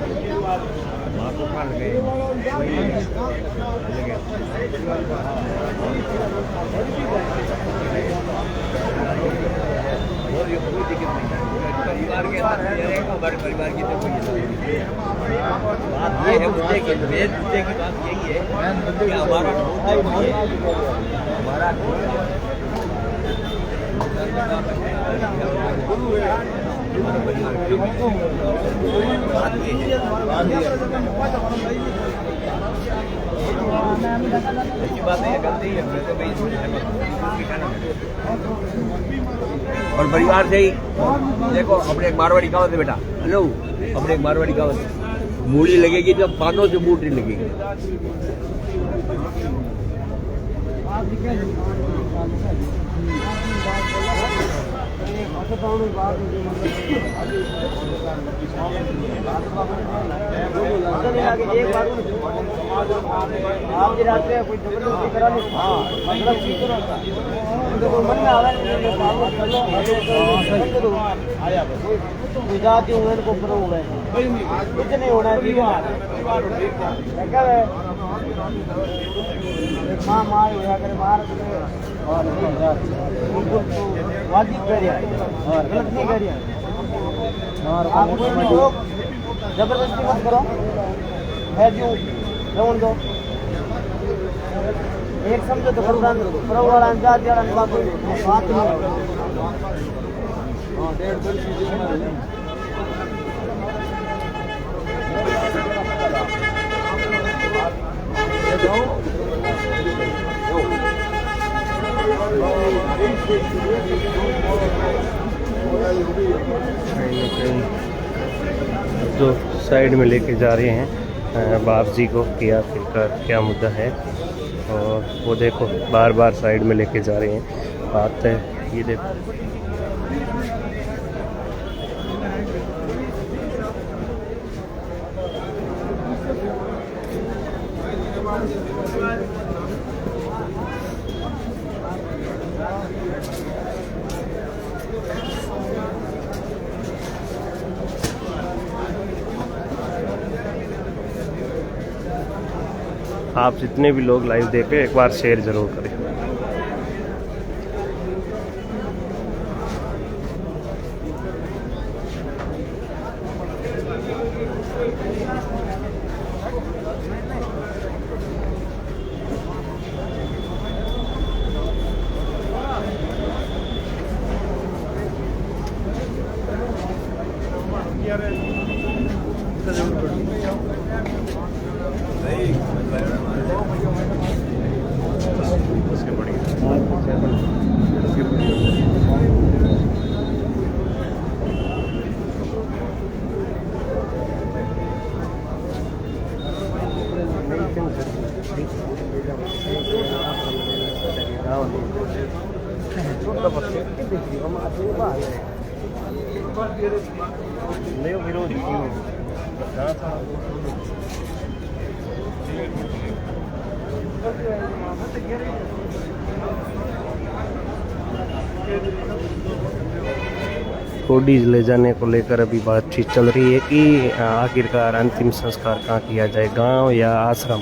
माँ को खा लगे और ये कोई दिक्कत नहीं परिवार के अंदर हमारे परिवार की तो कोई बात ये है। मुद्दे की बात यही है कि हमारा और परिवार से ही देखो। अपने एक मारवाड़ी कहावत है बेटा, हेलो, अपने एक मारवाड़ी कहावत है, मूली लगेगी तो पानों से बूटी लगेगी। आगे एक बार आप रात में कोई जबरदस्ती करा लो, मतलब ठीक करो तो मन में आवे गुजराती हुए को करो हुए कुछ नहीं होना है माँ मार होया करे मार और वाजिब करिए और गलत नहीं करिए और आप लोग जबरदस्ती मत करो है जो रवन दो एक समझो तो प्रधान प्रवाला अंदाज यार बात जो साइड में लेके जा रहे हैं बाप जी को कि आखिरकार क्या मुद्दा है, और वो देखो बार बार साइड में लेके जा रहे हैं। बात है ये देखो आप जितने भी लोग लाइव देखें एक बार शेयर ज़रूर करें। बॉडीज ले जाने को लेकर अभी बातचीत चल रही है कि आखिरकार अंतिम संस्कार कहाँ किया जाए, गांव या आश्रम।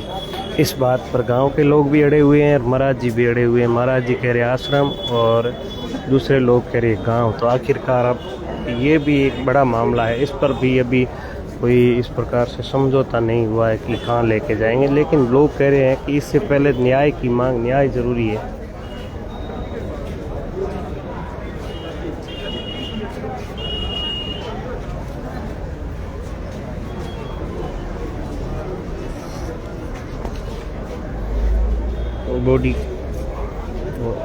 इस बात पर गांव के लोग भी अड़े हुए हैं और महाराज जी भी अड़े हुए हैं। महाराज जी कह रहे आश्रम और दूसरे लोग कह रहे गांव। तो आखिरकार अब ये भी एक बड़ा मामला है, इस पर भी अभी कोई इस प्रकार से समझौता नहीं हुआ है कि कहाँ लेके जाएंगे। लेकिन लोग कह रहे हैं कि इससे पहले न्याय की मांग, न्याय ज़रूरी है। बॉडी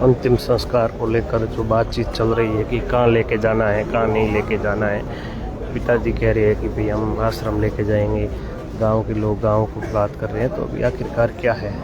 अंतिम संस्कार को लेकर जो बातचीत चल रही है कि कहाँ लेके जाना है, कहाँ नहीं लेके जाना है। पिताजी कह रहे हैं कि भाई हम आश्रम लेके जाएंगे, गांव के लोग गांव को बात कर रहे हैं। तो अभी आखिरकार क्या है?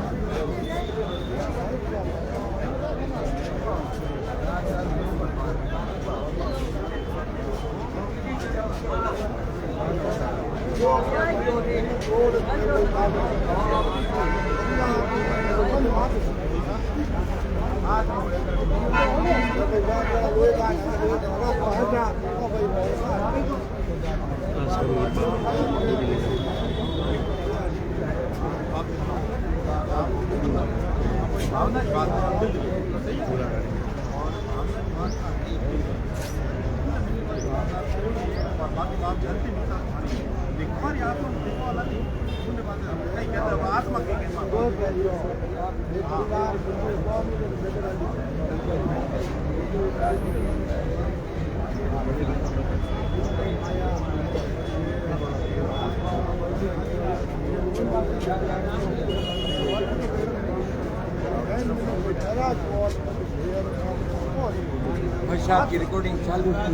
भाई की रिकॉर्डिंग चालू की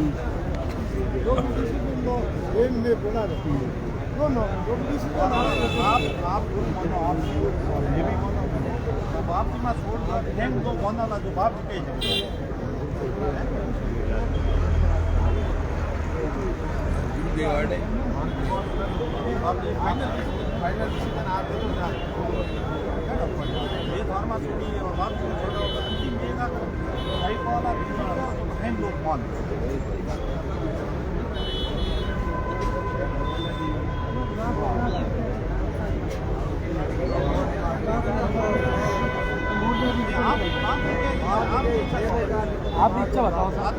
आप इच्छा बताओ सर।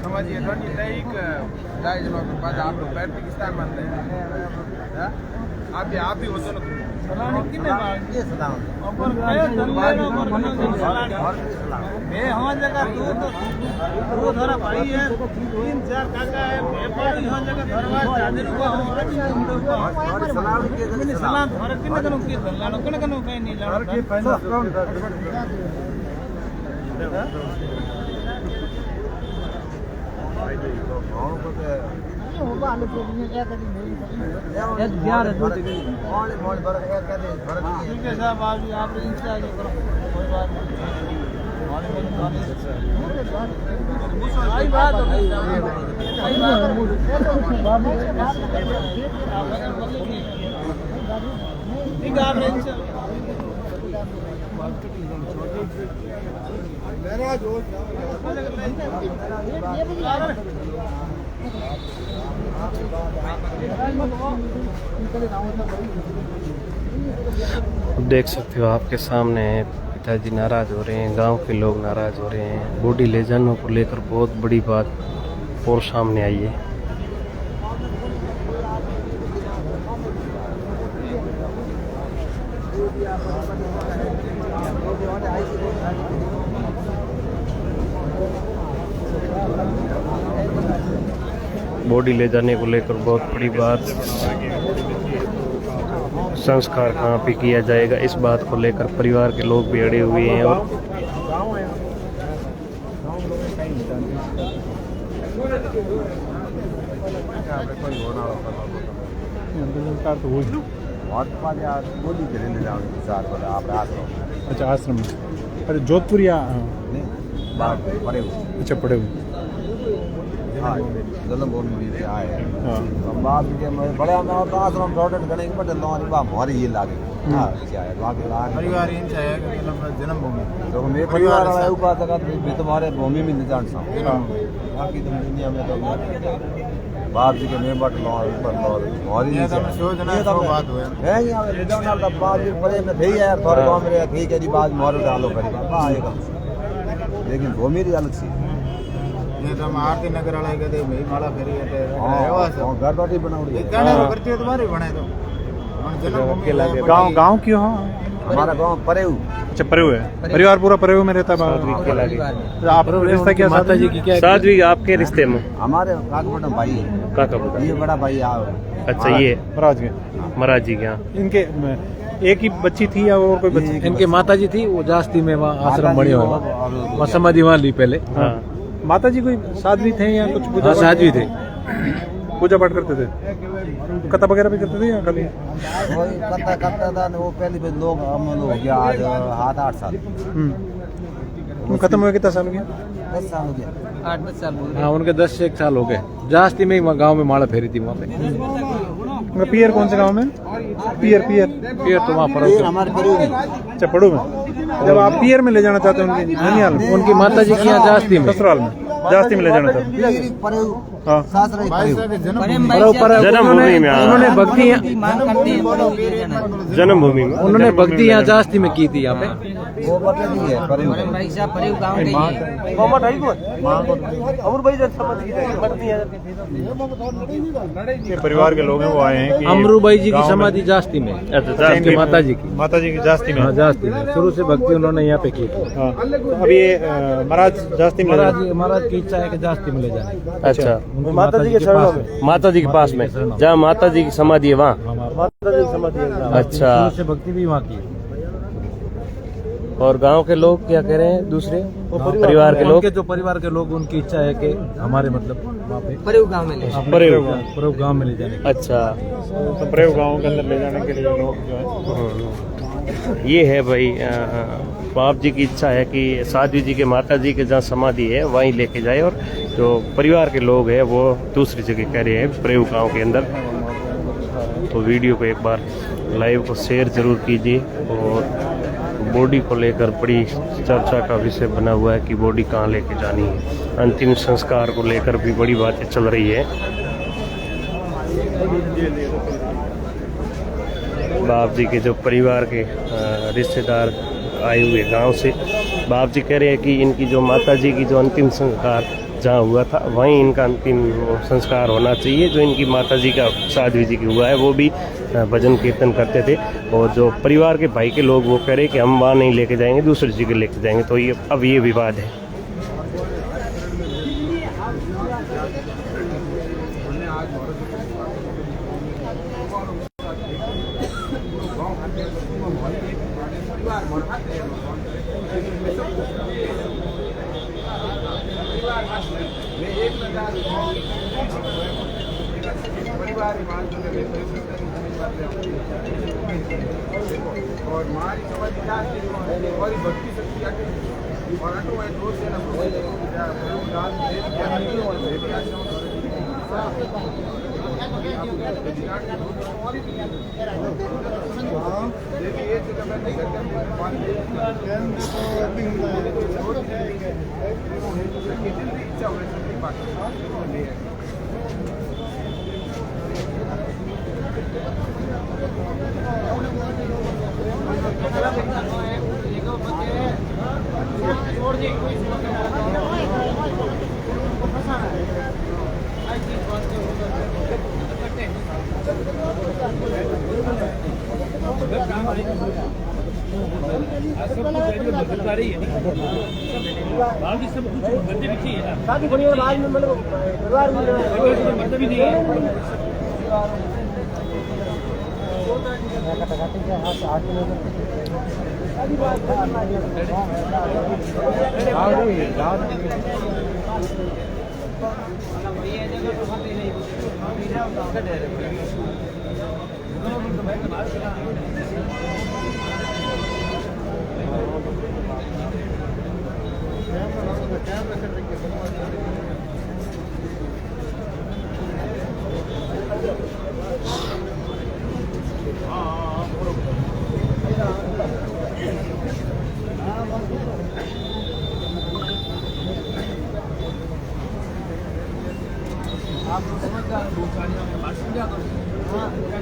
समझिए 20 तारीख ढाई दिनों के बाद आप लोग पाकिस्तान बन रहे हैं। आप ही होते ना हमारी जगह दो धरा भाई है 3-4 काका है यहाँ जगह धरवा सलाम धर किन कनो के लानो कन कनो कहीं नहीं देख सकते हो आपके सामने पिताजी नाराज हो रहे हैं, गांव के लोग नाराज हो रहे हैं। बॉडी ले जाने को लेकर बहुत बड़ी बात और सामने आई है। बॉडी ले जाने को लेकर बहुत बड़ी बात। संस्कार कहाँ पे किया जाएगा, इस बात को लेकर परिवार के लोग भी अड़े हुए हैं। और अच्छा आश्रम में, अरे जोधपुर या अच्छा पड़े हुए जन्मभूमि से आए हैं। बाद में बड़े आश्रम प्रोटेक्ट करने के बड़े लोग बा हमारी ये लागे परिवार इनसे है कि जन्मभूमि तो मेरे परिवार वाला ऊपर तक भी तुम्हारे भूमि में नहीं जान सकता। बाकी तो दुनिया में तो बाप जी के मैं बट लो ऊपर लो हमारी ये तो सोचना तो बात हुए है यहां ले जाना तब बात भी पड़े में थे यार थोड़ा गांव में ठीक है जी बात मारो डालो करी आएगा, लेकिन भूमि की अलग सी ये तो हम आरती नगर वाला कहते भाई माला फेरी है घर बाटी बनाउड़ी है गाने करती है तुम्हारी बने तो गांव क्यों? हमारा गांव परेऊ। अच्छा परेऊ है, परिवार पूरा परेऊ में रहता है। आप रिश्ता क्या माता जी की क्या? साध्वी आपके रिश्ते में हमारे काका भाई है, काका ये बड़ा भाई अच्छा ये महाराज जी के यहाँ इनके एक ही बच्ची थी या और कोई बच्ची? इनके माता जी थी, वो जास्ती में वहाँ आश्रम बने हुए वहाँ समाधि वहाँ ली पहले। हाँ माता जी कोई साध्वी थे या कुछ पूजा? हाँ साध्वी थे, पूजा पाठ करते थे, कथा वगैरह भी करते थे या खाली? कथा करता था वो पहले लोग हम लोग हो गया आज 7-8 साल खत्म हुए कितना साल हो गया? 10 साल हो गया, 8-10 साल हो गए। हाँ उनके 10-1 साल हो गए। जास्ती में ही गाँव में माला फेरी थी वहाँ पे। पियर कौन से गांव में? पियर तो वहाँ पर हमारे परेऊ में। अच्छा पड़ू में। जब आप पियर में ले जाना चाहते हैं उनकी ननिहाल में, उनकी माता जी की यहाँ जास्ती में, ससुराल में, जास्ती में ले जाना चाहते हैं। हाँ जन्मभूमि में उन्होंने भक्ति जन्मभूमि में उन्होंने भक्ति यहाँ जास्ती में की थी। यहाँ पे वो बता दी है परेऊ भाई साहब परेऊ गांव के ये परिवार के लोग हैं वो आए हैं कि अमरूबाई जी की समाधि जास्ती में, अच्छा माता जी की जास्ती में। हाँ जास्ती में शुरू से भक्ति उन्होंने यहाँ पे की थी। हाँ तो अब ये महाराज जास्ती में महाराज की इच्छा है कि जास्ती में ले जाए। अच्छा माता जी के चरणों में, माता जी के पास में, जहाँ माता जी की समाधि है वहाँ। माता जी की समाधि है। अच्छा, से भक्ति भी वहाँ की है। और गांव के लोग क्या कह रहे हैं? दूसरे परिवार के लोग, उनके जो परिवार के लोग, उनकी इच्छा है कि हमारे मतलब वहाँ पे परेव गाँव में ले प्रयोग गाँव में ले जाने के, अच्छा, तो प्रयोग गाँव के अंदर ले जाने के लिए लोग जो है। ये है भाई बाप जी की इच्छा है कि साध्वी जी के माता जी के जहाँ समाधि है वहीं लेके जाए, और जो परिवार के लोग हैं वो दूसरी जगह कह रहे हैं प्रयोग गाँव के अंदर। तो वीडियो को एक बार लाइव को शेयर जरूर कीजिए। और बॉडी को लेकर बड़ी चर्चा का विषय बना हुआ है कि बॉडी कहाँ लेके जानी है। अंतिम संस्कार को लेकर भी बड़ी बातें चल रही है। बाप जी के जो परिवार के रिश्तेदार आए हुए गांव से, बाप जी कह रहे हैं कि इनकी जो माता जी की जो अंतिम संस्कार जहाँ हुआ था वहीं इनका अंतिम संस्कार होना चाहिए। जो इनकी माता जी का साध्वी जी की हुआ है वो भी भजन कीर्तन करते थे, और जो परिवार के भाई के लोग वो कह रहे कि हम वहाँ नहीं लेके जाएंगे, दूसरी जगह लेके जाएंगे। तो ये अब ये विवाद है। और हमारी समझ और भक्ति शक्ति और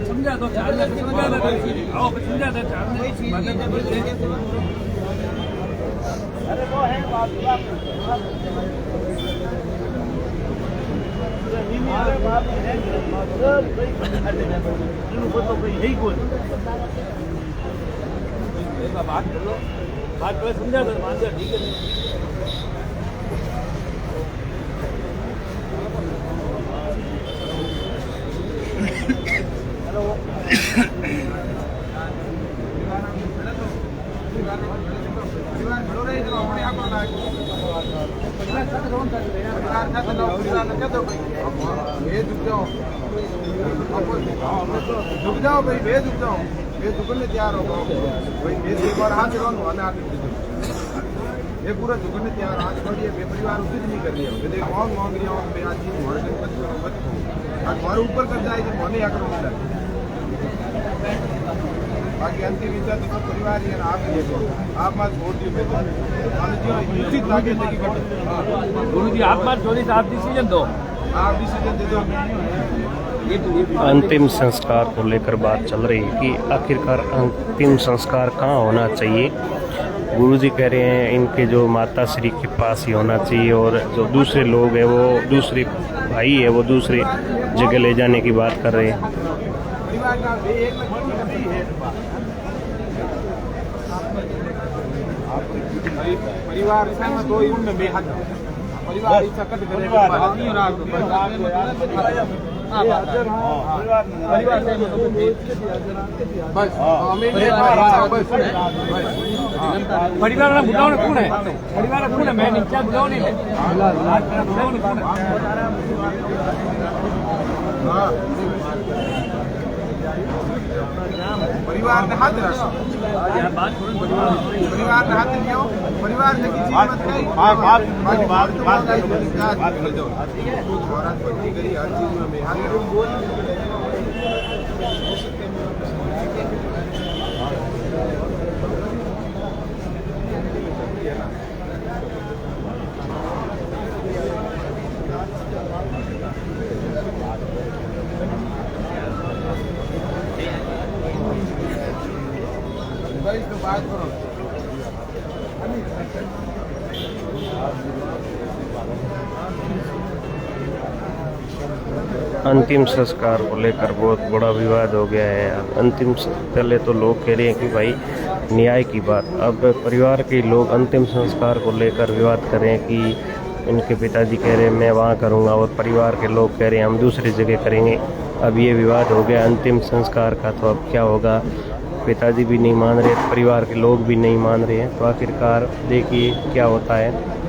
समझा दो अरे वो है बात कर लो, बात कर समझा दो, मान लिया ठीक है। झुक जाओ भाई, भेज झुक जाओ, भेज झुकने तैयार हो भाई, भेज एक बार हाथ चलाओ ये पूरा झुकने तैयार हाथ बढ़िए परिवार उसी नहीं कर रही है, देखो मांग रही हूँ आज हमारे ऊपर कर जाएगी मोने आकर मिला। बाकी अंतिम इच्छा तो सब परिवार ही है ना, आप मत छोड़ दियो उचित लागे गुरु जी, आप मत छोड़ी, आप डिसीजन दो, आप डिसीजन दे दो। अंतिम संस्कार को लेकर बात चल रही है कि आखिरकार अंतिम संस्कार कहाँ होना चाहिए। गुरुजी कह रहे हैं इनके जो माता श्री के पास ही होना चाहिए, और जो दूसरे लोग हैं वो दूसरे भाई है वो दूसरे जगह ले जाने की बात कर रहे हैं। परिवार सहमत हो उनमें बेहद परिवार इच्छा कट करे परिवार ना बुलाओ कौन है परिवार कौन है मैं नीचे बुलाओ नहीं है परिवार ने हाथ रखो परिवार ने हाथ लियो परिवार ने किसी मत कही बात कर दो औरत बच्ची करी हर चीज में मैं हाथ बात करो अंतिम संस्कार को लेकर बहुत बड़ा विवाद हो गया है। पहले तो लोग कह रहे हैं कि भाई न्याय की बात, अब परिवार के लोग अंतिम संस्कार को लेकर विवाद कर रहे हैं कि इनके पिताजी कह रहे हैं मैं वहाँ करूँगा और परिवार के लोग कह रहे हैं हम दूसरी जगह करेंगे। अब ये विवाद हो गया अंतिम संस्कार का, तो अब क्या होगा? पिताजी भी नहीं मान रहे, परिवार के लोग भी नहीं मान रहे हैं, तो आखिरकार देखिए क्या होता है।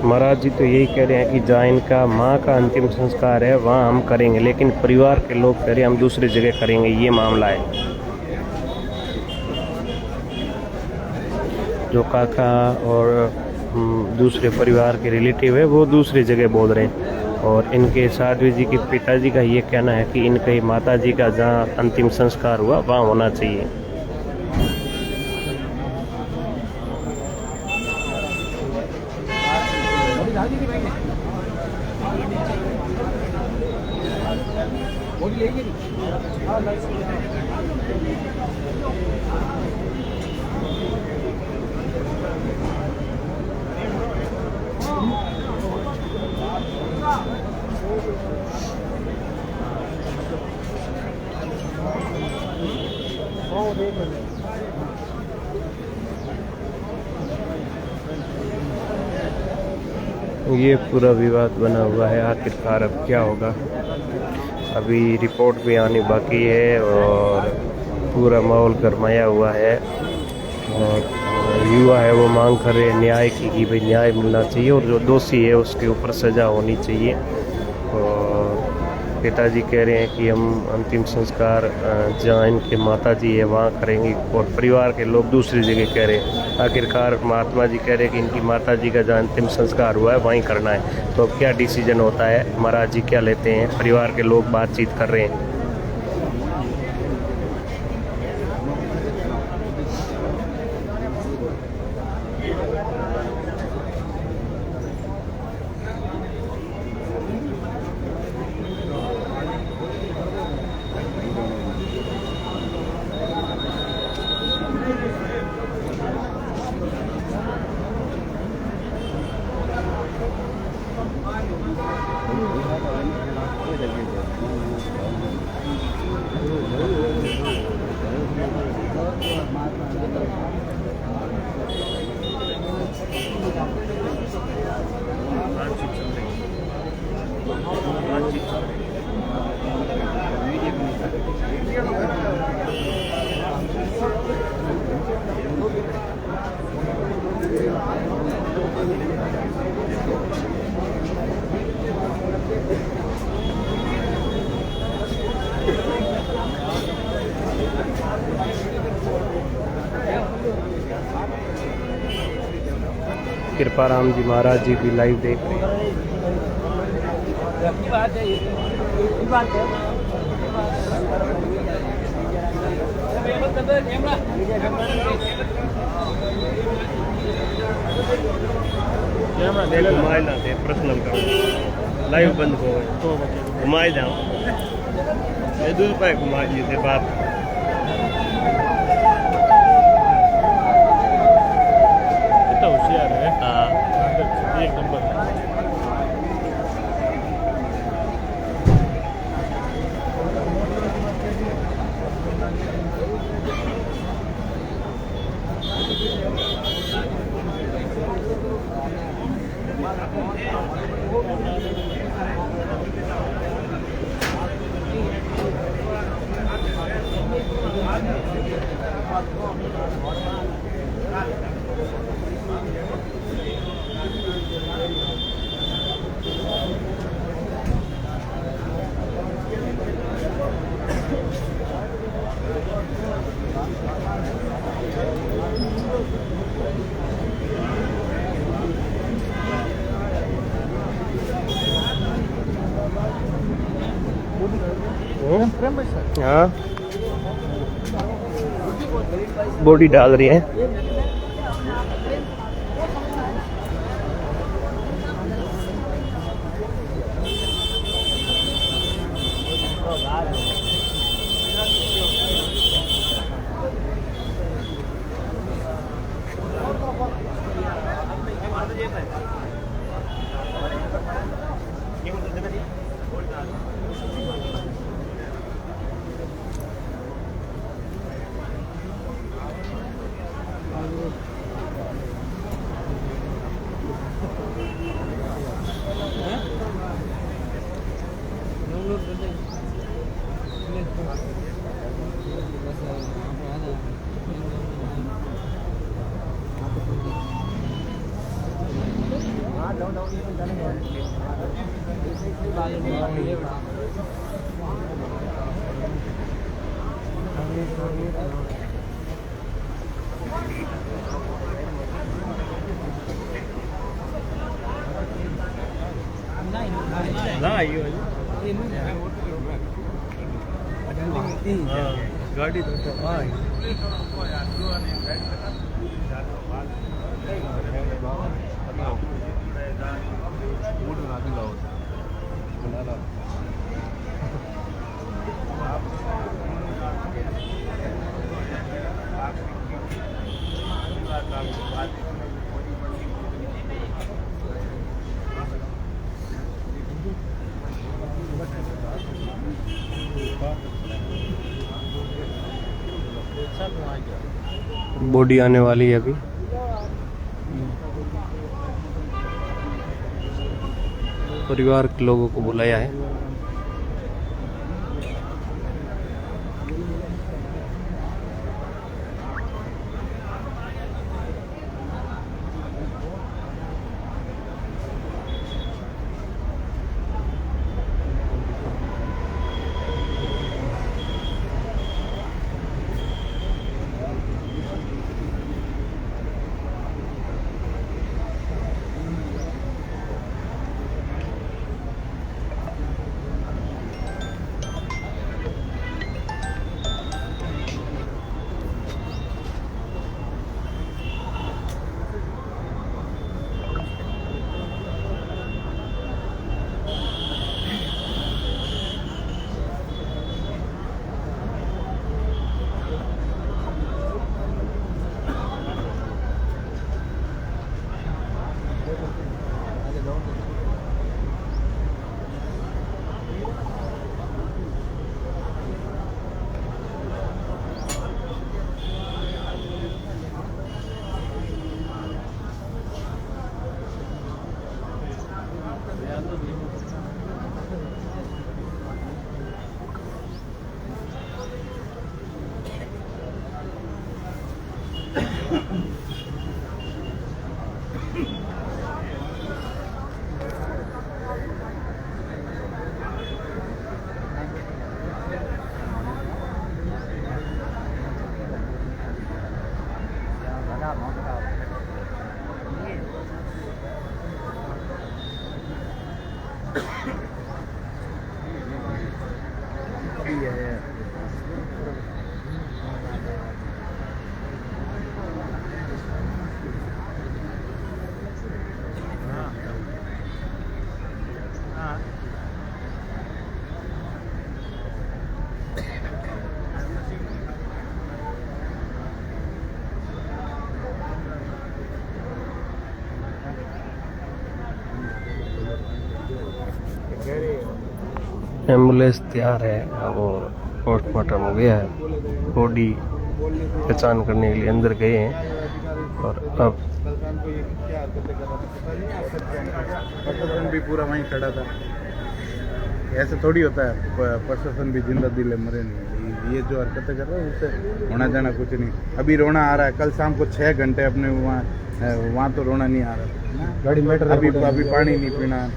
महाराज जी तो यही कह रहे हैं कि जहाँ इनका माँ का अंतिम संस्कार है वहाँ हम करेंगे, लेकिन परिवार के लोग कह रहे हैं हम दूसरी जगह करेंगे। ये मामला है। जो काका और दूसरे परिवार के रिलेटिव है वो दूसरी जगह बोल रहे हैं, और इनके साध्वी जी के पिताजी का ये कहना है कि इनके माता जी का जहाँ अंतिम संस्कार हुआ वहाँ होना चाहिए। ये पूरा विवाद बना हुआ है, आखिरकार अब क्या होगा? अभी रिपोर्ट भी आनी बाकी है और पूरा माहौल गरमाया हुआ है, और युवा है वो मांग कर रहे हैं न्याय की कि भाई न्याय मिलना चाहिए और जो दोषी है उसके ऊपर सज़ा होनी चाहिए। और पिताजी कह रहे हैं कि हम अंतिम संस्कार जहाँ इनके माता जी है वहाँ करेंगे, और परिवार के लोग दूसरी जगह कह रहे हैं। आखिरकार महात्मा जी कह रहे हैं कि इनकी माता जी का जहाँ अंतिम संस्कार हुआ है वहीं करना है। तो अब क्या डिसीजन होता है, महाराज जी क्या लेते हैं? परिवार के लोग बातचीत कर रहे हैं। कृपाराम जी महाराज जी भी लाइव देख रहे हैं। घुमाए ना थे पर्सनल का लाइव बंद हो गए तो घुमाए जाओ दूर पर घुमा दिए थे बात। होशियार है। हाँ एक नंबर। हाँ बॉडी डाल रही है। गाड़ी बॉडी आने वाली है अभी। परिवार के लोगों को बुलाया है। एम्बुलेंस तैयार है और पोस्टमार्टम हो गया है, बॉडी पहचान करने के लिए अंदर गए हैं और अब प्रशासन भी पूरा वहीं खड़ा था। ऐसे थोड़ी होता है, प्रशासन भी जिंदा दिल मरे नहीं। ये जो हरकतें कर रहे हैं उससे होना जाना कुछ नहीं। अभी रोना आ रहा है, कल शाम को 6 घंटे अपने वहाँ तो रोना नहीं आ रहा। गाड़ी में अभी पानी नहीं पीना।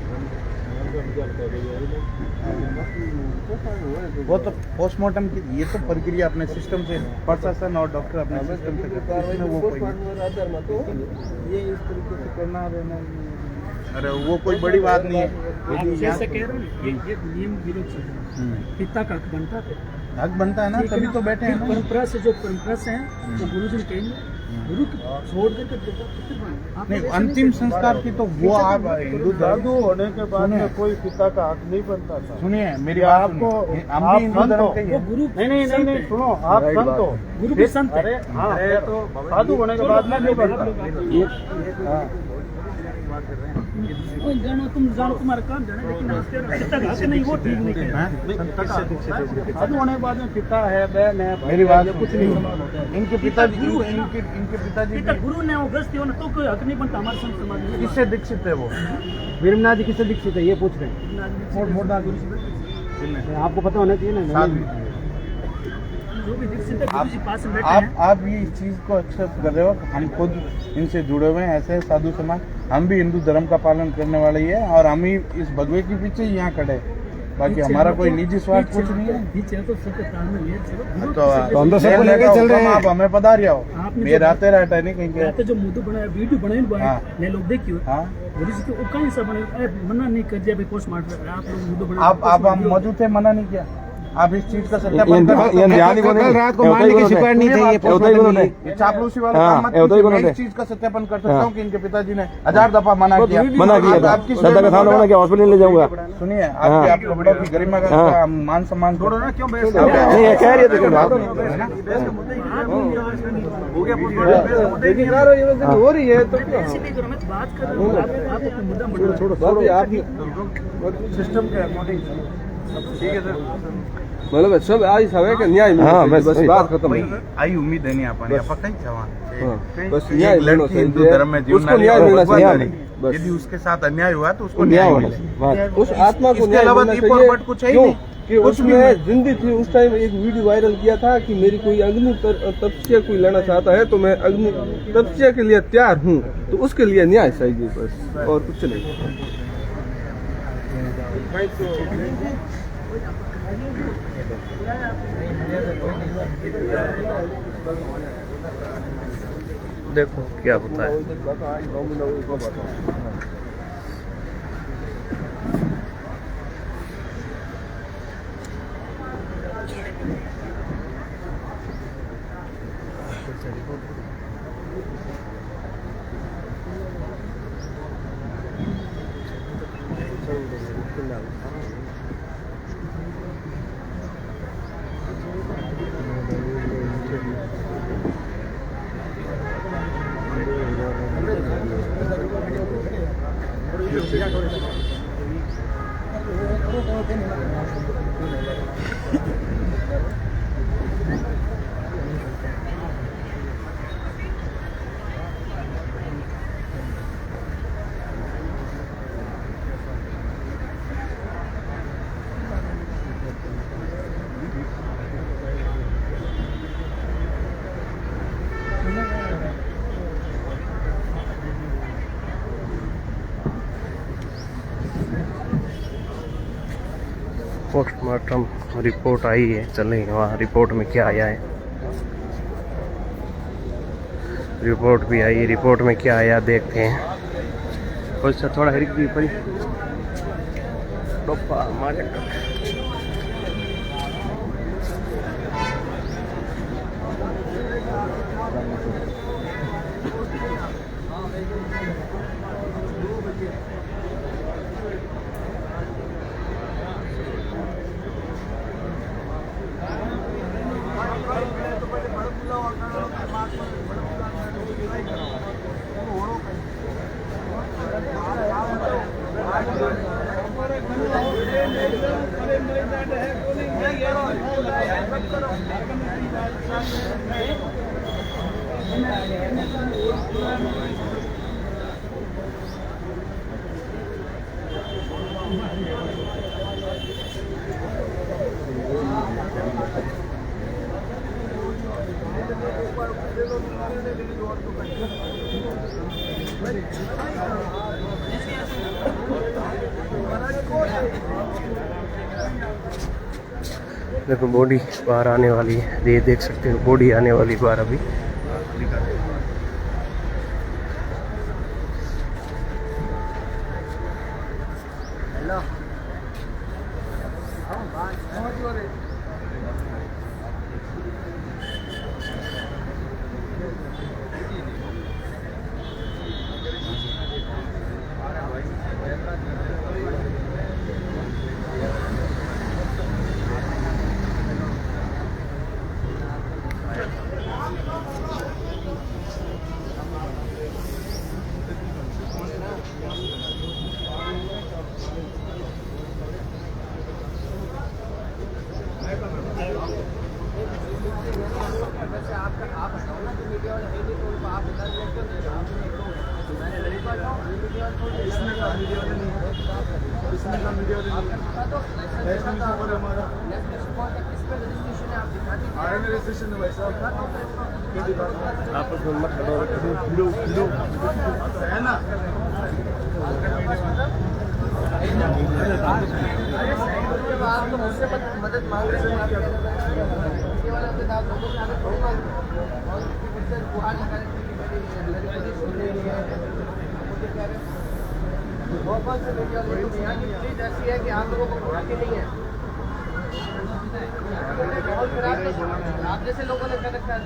वो तो पोस्टमार्टम की ये तो प्रक्रिया अपने सिस्टम से, प्रशासन और डॉक्टर अपने सिस्टम से करते हैं। वो ये इस तरीके से करना रहना, अरे वो कोई बड़ी बात नहीं है। जैसे कह रहे हैं ये नियम विरोध है, पिता का हक बनता है, हक बनता है ना, तभी तो बैठे हैं। परंपरा से जो परंपरा से है वो गुरु जी कहेंगे, गुरु छोड़ करके नहीं, अंतिम संस्कार की तो वो आप हिंदू धर्म होने के बाद में कोई पिता का हक नहीं बनता था। सुनिए मेरी बात, आपको आप संत हो, गुरु नहीं सुनो, आप संत हो, गुरु भी संत है। तो साधु होने के बाद में नहीं बनता। जानो तुम जानो, तुम्हारा काम जाने, लेकिन पिता का हक नहीं, वो ठीक नहीं है। साधु होने के बाद में पिता है, बहन है, मेरी बात कुछ नहीं। इनके पिताजी इनके पिताजी गुरु ने वो गृहस्थी होना तो कोई हक नहीं बनता हमारे संत समाज में। किससे दीक्षित है वो? वीरमनाथ जी किससे दीक्षित है ये पूछ रहे हैं। आपको पता होना चाहिए ना। जो भी दीक्षित है गुरु जी पास में बैठे हैं। आप ये इस चीज को एक्सेप्ट कर रहे हो। हम खुद इनसे जुड़े हुए हैं, ऐसे साधु समाज, हम भी हिंदू धर्म का पालन करने वाले ही है और हम ही इस भगवे के पीछे ही यहाँ खड़े। बाकी हमारा कोई निजी स्वार्थ कुछ नहीं है। तो हम तो सबको लेके चल रहे हैं। आप हमें पधारिया हो, मेरे आते रहता है नहीं कहीं जो मुद्दू बनाया, वीडियो बनाए ने लोग देखियो। गुरु जी को कहीं से बने मना नहीं कर दिया, पोस्टमार्टम आप लोग मुद्दू बना। आप मौजूद थे, मना नहीं किया। आप इस चीज का सत्यापन कल रात को मारने की शिकायत नहीं थी। ये चापलूसी वाला काम मत कीजिए। मैं इस चीज का सत्यापन कर सकता हूँ कि इनके पिताजी ने 1000 दफा मना किया। आपकी हॉस्पिटल ले जाऊंगा। सुनिए, आपके बड़ों की गरिमा का मान सम्मान छोड़ो ना, क्यों बैठ कह रही है हो रही है तो सिस्टम के अकॉर्डिंग। ठीक है सर, मतलब सब आज सवे के न्याय मिले। बस बात खत्म है। आई उम्मीद है नहीं आपण आपण काही छवा बस न्याय मिलना चाहिए। हिंदू धर्म में जीवन उसको न्याय मिलना चाहिए। यदि उसके साथ अन्याय हुआ तो उसको न्याय मिले। उस आत्मा को न्याय मिलना चाहिए कुछ है नहीं कि उसमें जिंदी थी उस टाइम। एक वीडियो वायरल किया था कि मेरी कोई अग्नि तपस्या कोई लेना चाहता है तो मैं अग्नि तपस्या के लिए तैयार हूँ, तो उसके लिए न्याय चाहिए बस, और कुछ नहीं। देखो क्या होता है। पोस्टमार्टम रिपोर्ट आई है, चलेंगे वहाँ रिपोर्ट में क्या आया है। रिपोर्ट भी आई, रिपोर्ट में क्या आया देखते हैं। कुछ थोड़ा हिरक भी पड़ी टोपा मारे। देखो बॉडी बाहर आने वाली है, ये देख सकते हो बॉडी आने वाली बाहर अभी। आपस में मत लड़ो। आप मुझसे मदद मांग रहे ऐसी है कि आप लोगों को बुलाते नहीं है। आप जैसे लोगों ने कर रखा है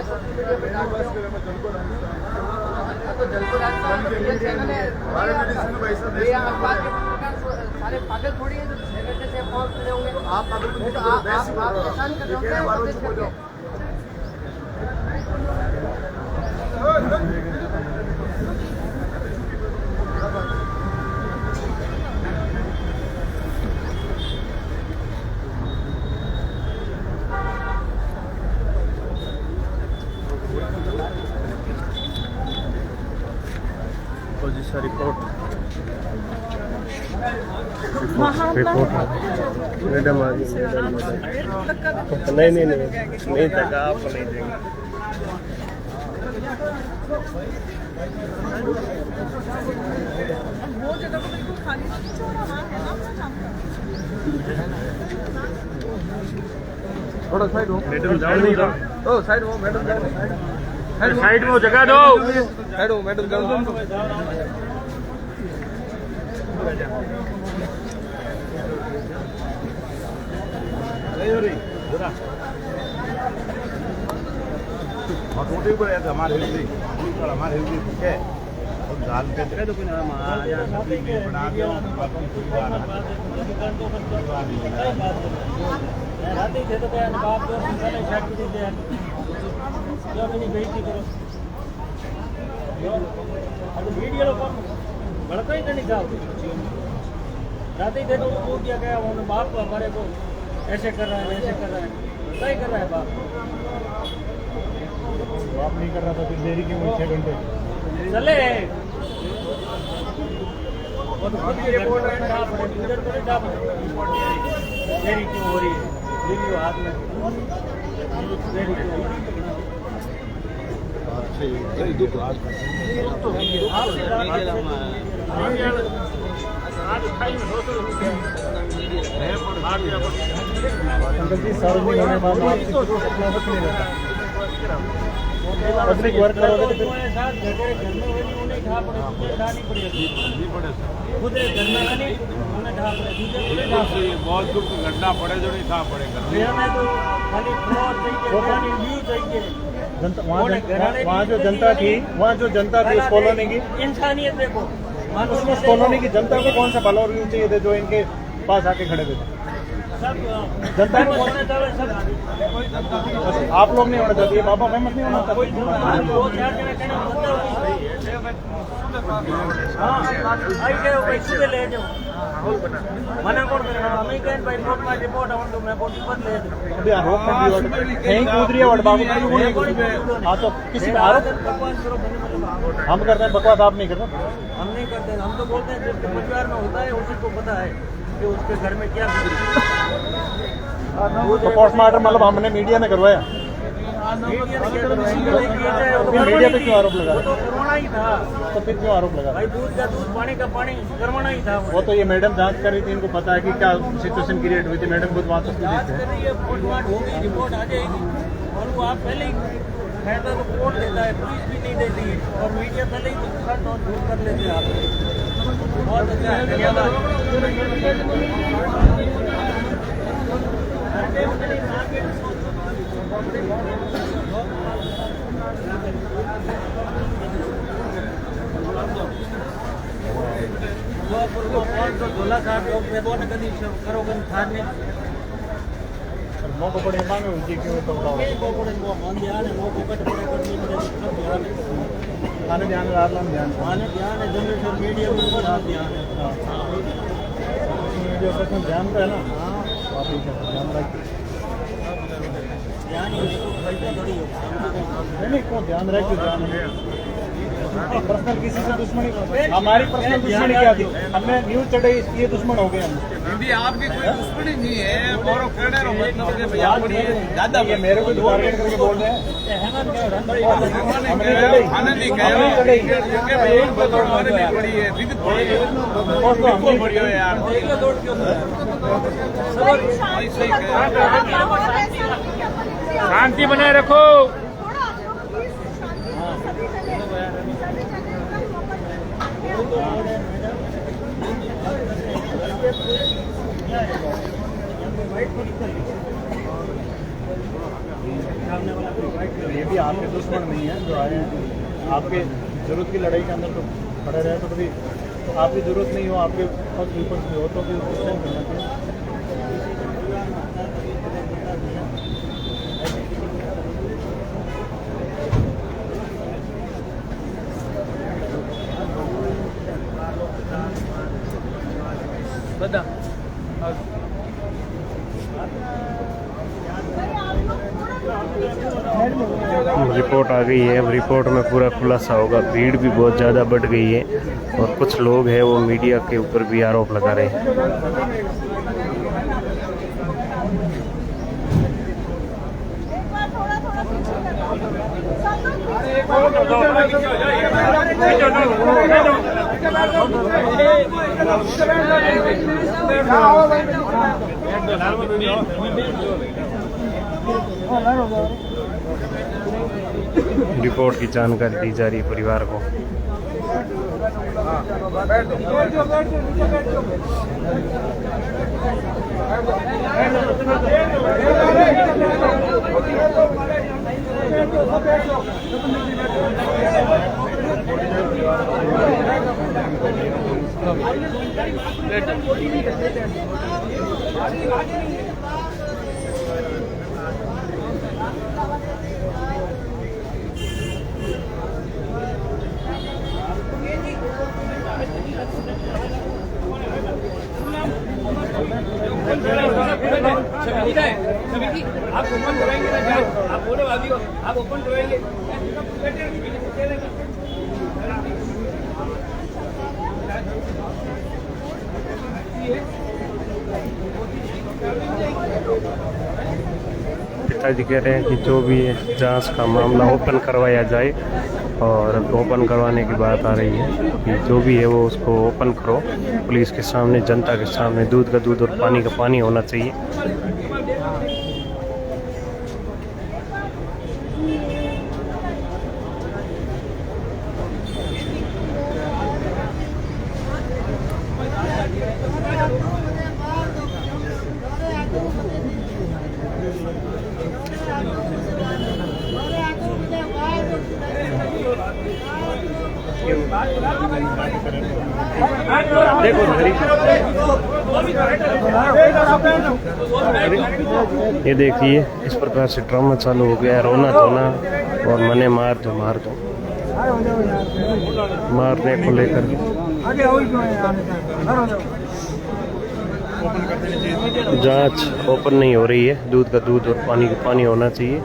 सोशल मीडिया पे डाल दो तो जल को चैनल है सारे पागल थोड़ी है जो 6 घंटे से पहुंच रहे होंगे। आप परेशान कर रहे हो। रिपोर्ट मैडम आ गई। नहीं तक आप नहीं देंगे। वो जगह को बिल्कुल खाली नहीं छोड़ा है ना थोड़ा साइड हो मैडम जाओ। ओ साइड हो मैडम साइड में जगह दो। साइड हो मैडम जाओ। हमारे ठीक है दाल के बना वीडियो बड़का ही नहीं था रात ही देखो वो क्या गया उन्होंने बाप हमारे को ऐसे कर रहा है ऐसे कर रहा है क्या कर रहा है बाप नहीं कर रहा था फिर देरी क्यों 6 घंटे चले वो तो खुद ये बोल रहे हैं आप इधर तो नहीं डाल देरी क्यों हो रही है वीडियो हाथ में देरी क्यों सार्वजनिक होने बाद नहीं रहता पब्लिक वर्क करोगे तो बहुत दुख घटना पड़े जो नहीं था पड़े वहाँ जो जनता थी उस कॉलोनी की इंसानियत देखो उस कॉलोनी की जनता को कौन सा भला और व्यू चाहिए थे जो इनके पास आके खड़े थे जनता को आप लोग नहीं होना चाहते बाबा मेहमत नहीं होना चाहते ले जाओ मना कौन करेगा हमें कहें भाई नोट में रिपोर्ट आउट तो मैं बोटी पर ले दूं अभी आरोप में कहीं कूद रही है वट बाबू हाँ तो किसी का आरोप हम करते हैं बकवास आप नहीं करते हम नहीं करते हम तो बोलते हैं जिसके परिवार में होता है उसी को पता है कि उसके घर में क्या गुजरी तो पोस्टमार्टम मतलब हमने मीडिया में करवाया मीडिया पे क्यों आरोप लगा तो करवाना ही था तो फिर क्यों आरोप लगा भाई दूध का दूध पानी का पानी करवाना ही था वो तो ये मैडम जांच कर रही थी इनको पता है कि क्या सिचुएशन क्रिएट हुई थी मैडम खुद वहाँ तस्वीर जांच कर रही है पोस्टमार्टम होगी रिपोर्ट आ जाएगी और वो आप पहले ही फैसला तो कोर्ट देता है पुलिस भी नहीं देती है और मीडिया पहले ही तो दूर कर लेते हैं आप बहुत अच्छा है धन्यवाद झोला साहब लोग मेदवान कदी करोगे थाने मौको पड़े मांगे उनकी क्यों तो बताओ आने ध्यान है जनरेशन मीडिया में ध्यान मीडिया प्रश्न ध्यान है ना आप ध्यान रखिए नहीं क्यों ध्यान रखिए ध्यान पर्सनल किसी से दुश्मनी हमारी पर्सनल दुश्मनी क्या थी हमने न्यूज चढ़े इसलिए दुश्मन हो गए हम हिंदी आपकी कोई दुश्मनी नहीं है और कहने रो मतलब के भैया बड़ी ज्यादा ये मेरे को टारगेट करके बोल रहे हैं हमने नहीं कहा कि भाई हमारे भी बड़ी है विद बड़ी है यार शांति बनाए रखो ये भी आपके दुश्मन नहीं है जो आए हैं आपके जरूरत की लड़ाई के अंदर तो खड़े रहे तो कभी आपकी जरूरत नहीं हो आपके पास विपक्ष में हो तो फिर क्वेश्चन करना चाहिए बता रिपोर्ट आ गई है अब रिपोर्ट में पूरा खुलासा होगा भीड़ भी बहुत ज़्यादा बढ़ गई है और कुछ लोग हैं वो मीडिया के ऊपर भी आरोप लगा रहे हैं रिपोर्ट की जानकारी दी जा रही है परिवार को आप ओपन कराएंगे ना आप बोलो अभी आप ओपन कराएंगे पिताजी कह रहे हैं कि जो भी है जांच का मामला ओपन करवाया जाए और ओपन करवाने की बात आ रही है कि जो भी है वो उसको ओपन करो पुलिस के सामने जनता के सामने दूध का दूध और पानी का पानी होना चाहिए देखो ये देखिए इस प्रकार से ड्रामा चालू हो गया है रोना धोना और मने मार दो मारने को लेकर जांच ओपन नहीं हो रही है। दूध का दूध और पानी का पानी होना चाहिए।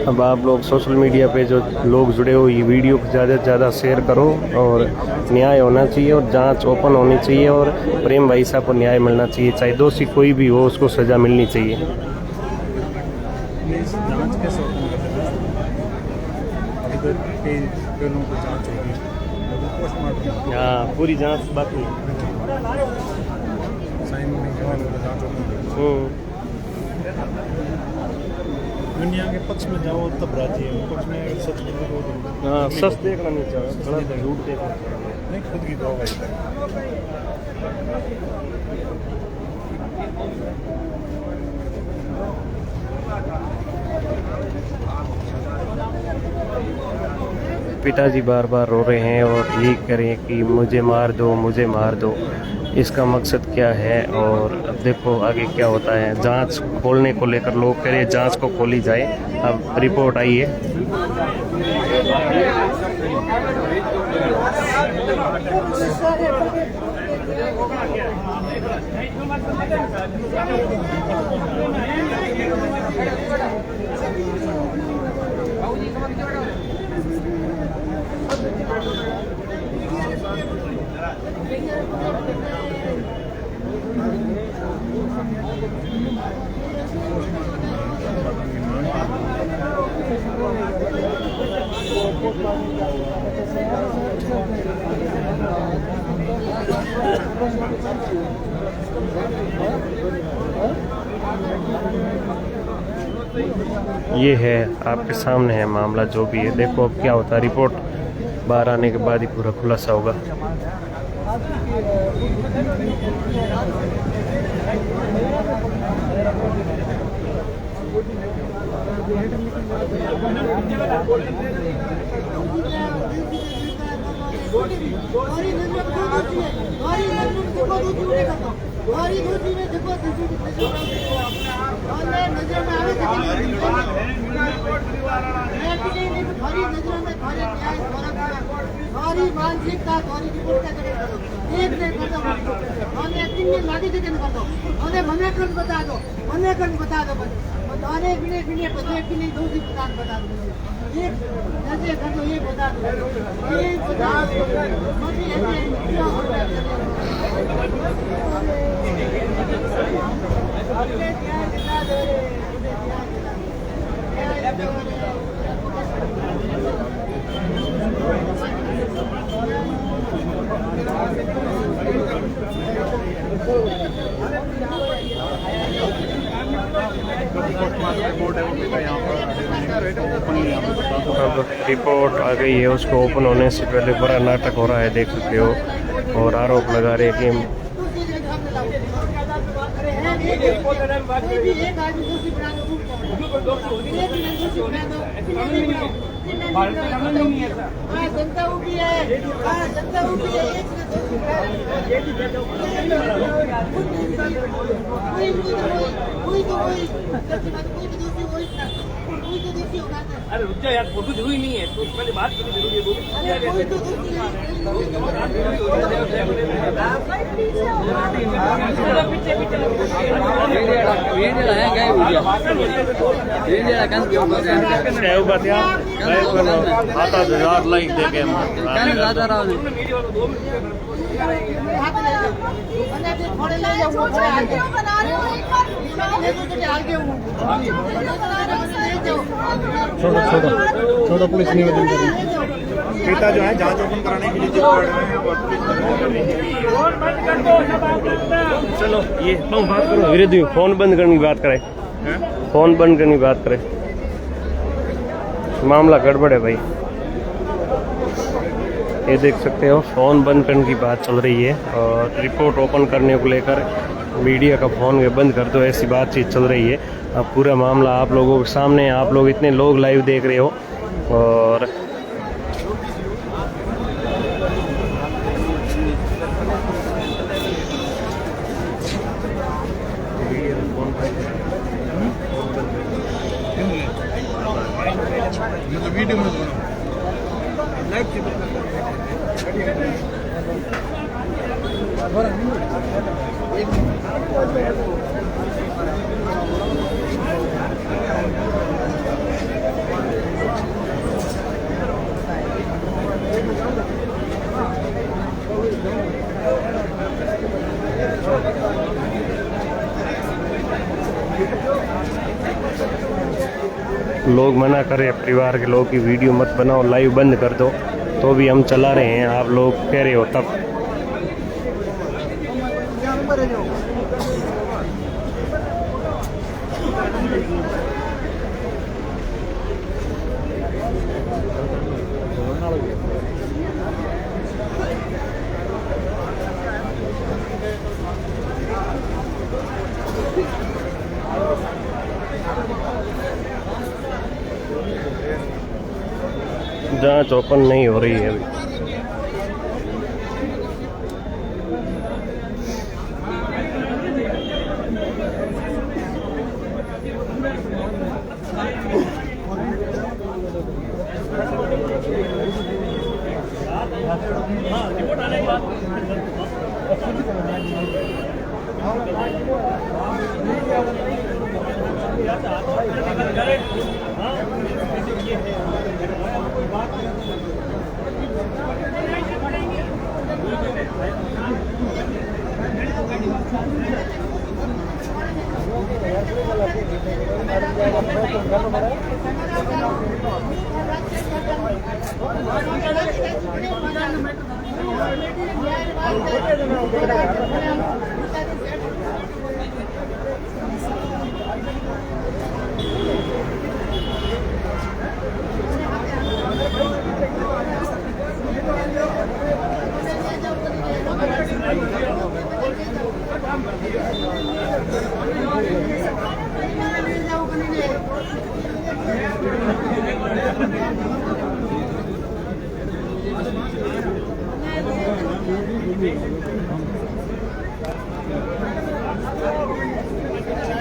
अब आप लोग सोशल मीडिया पे जो लोग जुड़े हो, ये वीडियो को ज़्यादा से ज़्यादा शेयर करो और न्याय होना चाहिए और जांच ओपन होनी चाहिए और प्रेम भाई साहब को न्याय मिलना चाहिए। चाहे दोषी कोई भी हो, उसको सज़ा मिलनी चाहिए। हाँ, पूरी जांच बाकी दुनिया के पक्ष में जाओ तब राजी है, पक्ष में सच बोलो तो हाँ, सच देखना नहीं चाहिए, गलत झूठ देखना नहीं, खुद की दो भाई। पिताजी बार बार रो रहे हैं और ये कह रहे हैं कि मुझे मार दो, मुझे मार दो। इसका मकसद क्या है और अब देखो आगे क्या होता है। जांच खोलने को लेकर लोग कह रहे हैं जांच को खोली जाए। अब रिपोर्ट आई है। ये है आपके सामने है मामला जो भी है। देखो अब क्या होता है, रिपोर्ट बाहर आने के बाद ही पूरा खुलासा होगा। मानसिकता बता दो, बता दो, बिने दूसरी बता दो, ये कर दो, ये बता दो, ये बता अब रिपोर्ट आ गई है, उसको ओपन होने से पहले बड़ा नाटक हो रहा है, देख सकते हो। और आरोप लगा रहे हैं कि जनता उठी है, जनता उठी है, अरे रुक जा यार, फोटो जरूरी नहीं है, तो पहले बात करनी जरूरी है। लाइक देखे छोड़ो पुलिस निवेदन कर रही है। पिता जो है जांच ओपन कराने के लिए जिद कर रहे हैं और चलो ये तुम बात करो, विरोधी फोन बंद करने की बात करें, फोन बंद करने की बात करें। मामला गड़बड़ है भाई, ये देख सकते हो फ़ोन बंद करने की बात चल रही है और रिपोर्ट ओपन करने को लेकर मीडिया का फ़ोन बंद कर दो, ऐसी बातचीत चल रही है। अब पूरा मामला आप लोगों के सामने, आप लोग इतने लोग लाइव देख रहे हो और लोग मना कर रहे हैं, परिवार के लोग की वीडियो मत बनाओ, लाइव बंद कर दो, तो भी हम चला रहे हैं। आप लोग कह रहे हो तब। जांच ओपन नहीं हो रही है अभी।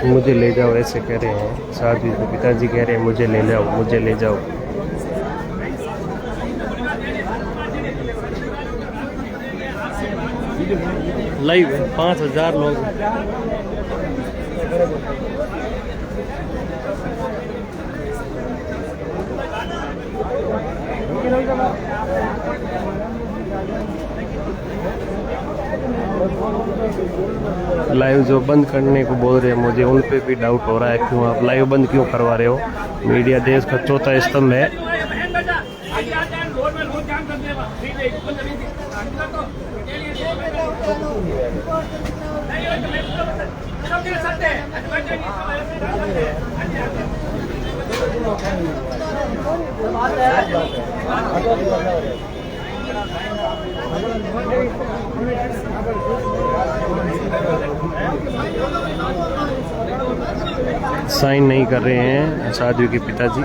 मुझे ले जाओ ऐसे कह रहे हैं साथ ही पिताजी कह रहे हैं मुझे ले जाओ, मुझे ले जाओ। लाइव 5000 लोग। लाइव जो बंद करने को बोल रहे हैं, मुझे उन पे भी डाउट हो रहा है, क्यों आप लाइव बंद क्यों करवा रहे हो? मीडिया देश का चौथा स्तंभ है। साइन नहीं कर रहे हैं साध्वी के पिताजी।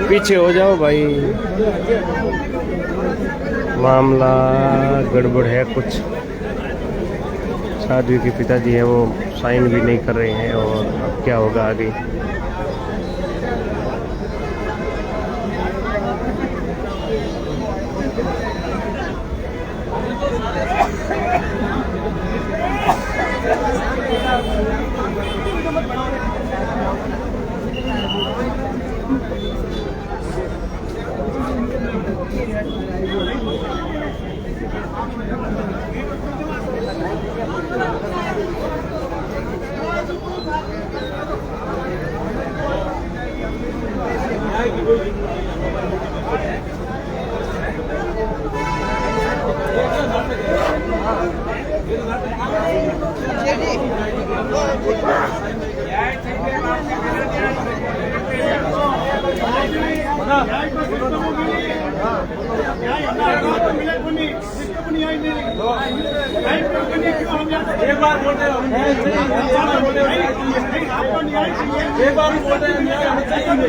पीछे हो जाओ भाई, मामला गड़बड़ है कुछ। साध्वी के पिताजी हैं वो साइन भी नहीं कर रहे हैं, और अब क्या होगा आगे? एक बार बोलते हैं न्याय हमें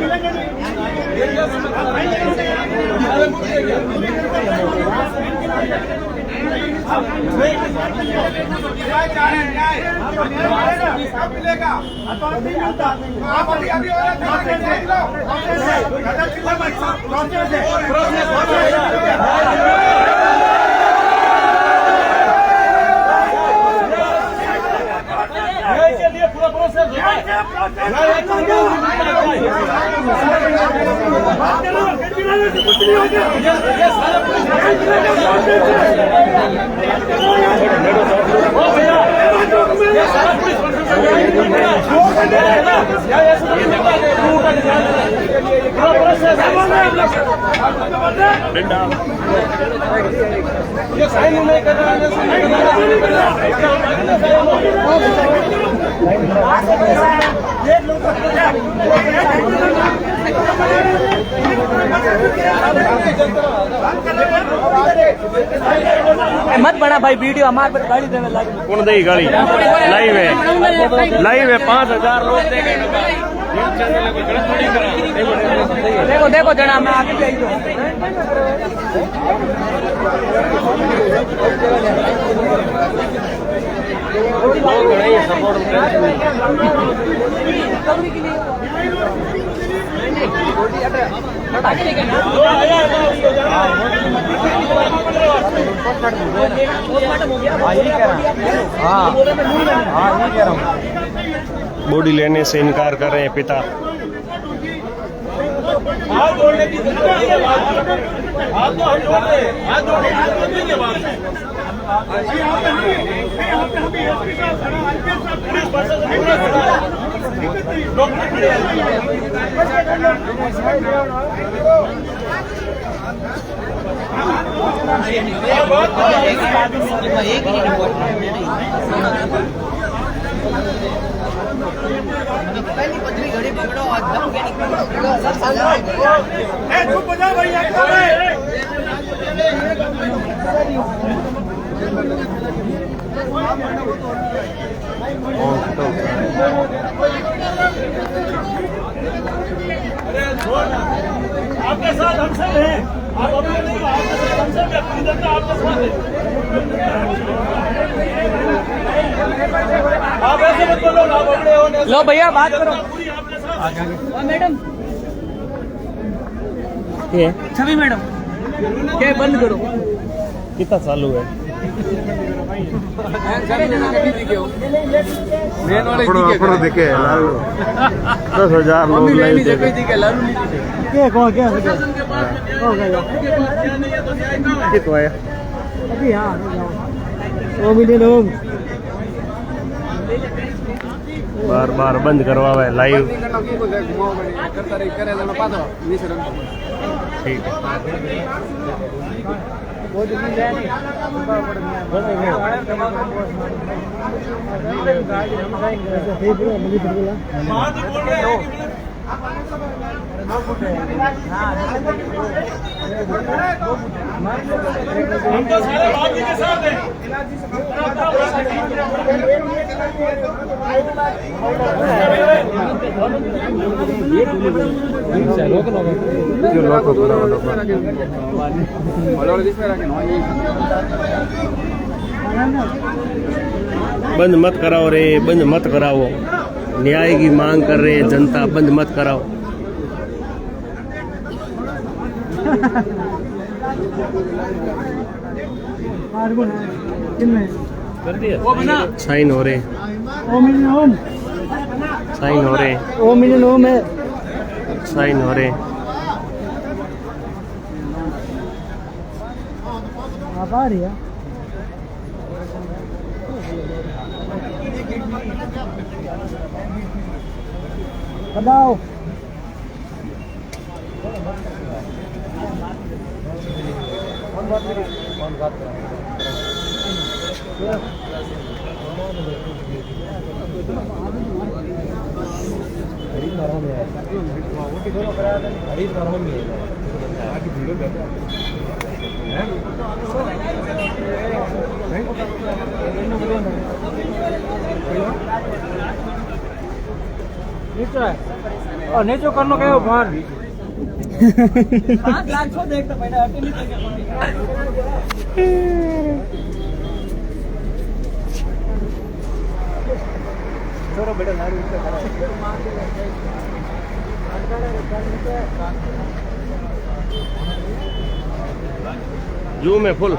मिलेगा। आप अभी के लिए पूरा प्रोसेस मत बड़ा भाई वीडियो हमारे पर गाड़ी देने लगे। कौन देगी गाड़ी? लाइव है 5000 लोग देखे। देखो देखो जना मैं आगे गई तो बॉडी लेने से इनकार कर रहे हैं पिता। हाथ जोड़ने की जरूरत है। हाथ तो हम जोड़ रहे हैं, हाथ जोड़ने की जरूरत नहीं है। घड़ी पकड़ो और दम के निकलो। चुप हो जाओ भैया। आपके साथ हम सब हैं। आप अभी नहीं, आपके साथ हम सब हैं। पूरी जनता आपके साथ है। आप ऐसे मत बोलो ना, आप अपने हो। लो भैया बात करो। मैडम छवि मैडम क्या बंद करो। कितना चालू है? देखे 10,000 लोग लाइव देखे। कितना है अभी? हाँ 2 मिलियन लोग बार बार बंद करवावे लाइव। ठीक है। हम तो सारे बाकी के साथ हैं। बंद मत कराओ रे, बंद मत कराओ। न्याय की मांग कर रहे हैं जनता, बंद मत कराओ। साइन हो रहे, साइन हो रहे, साइन हो रहे। आप आ रही है बताओ नीचो करनो कयो फोन 5 लाख छो देख तो पहले हटे नहीं छोरो बेटा लाड़ी ऊपर करा जूम है फुल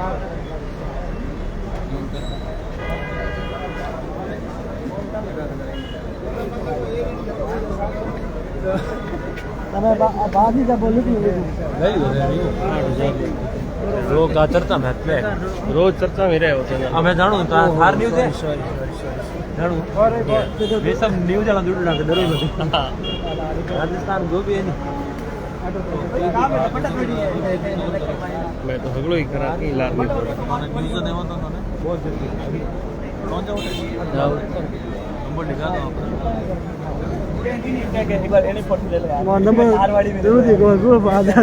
बाजी का बोले रोज का चर्चा में पे रोज चर्चा में रहे होते हैं हमें जानू तो हार न्यूज़ है जानू ये सब न्यूज़ वाला जुड़ लगे डरो ही राजस्थान जो भी है नहीं मैं तो हगलो ही करा के लार नहीं पड़ा न्यूज़ नहीं होता ना बहुत जल्दी कौन जाओ नंबर लिखा दो मारवाड़ी में जरूर देखो वो बात है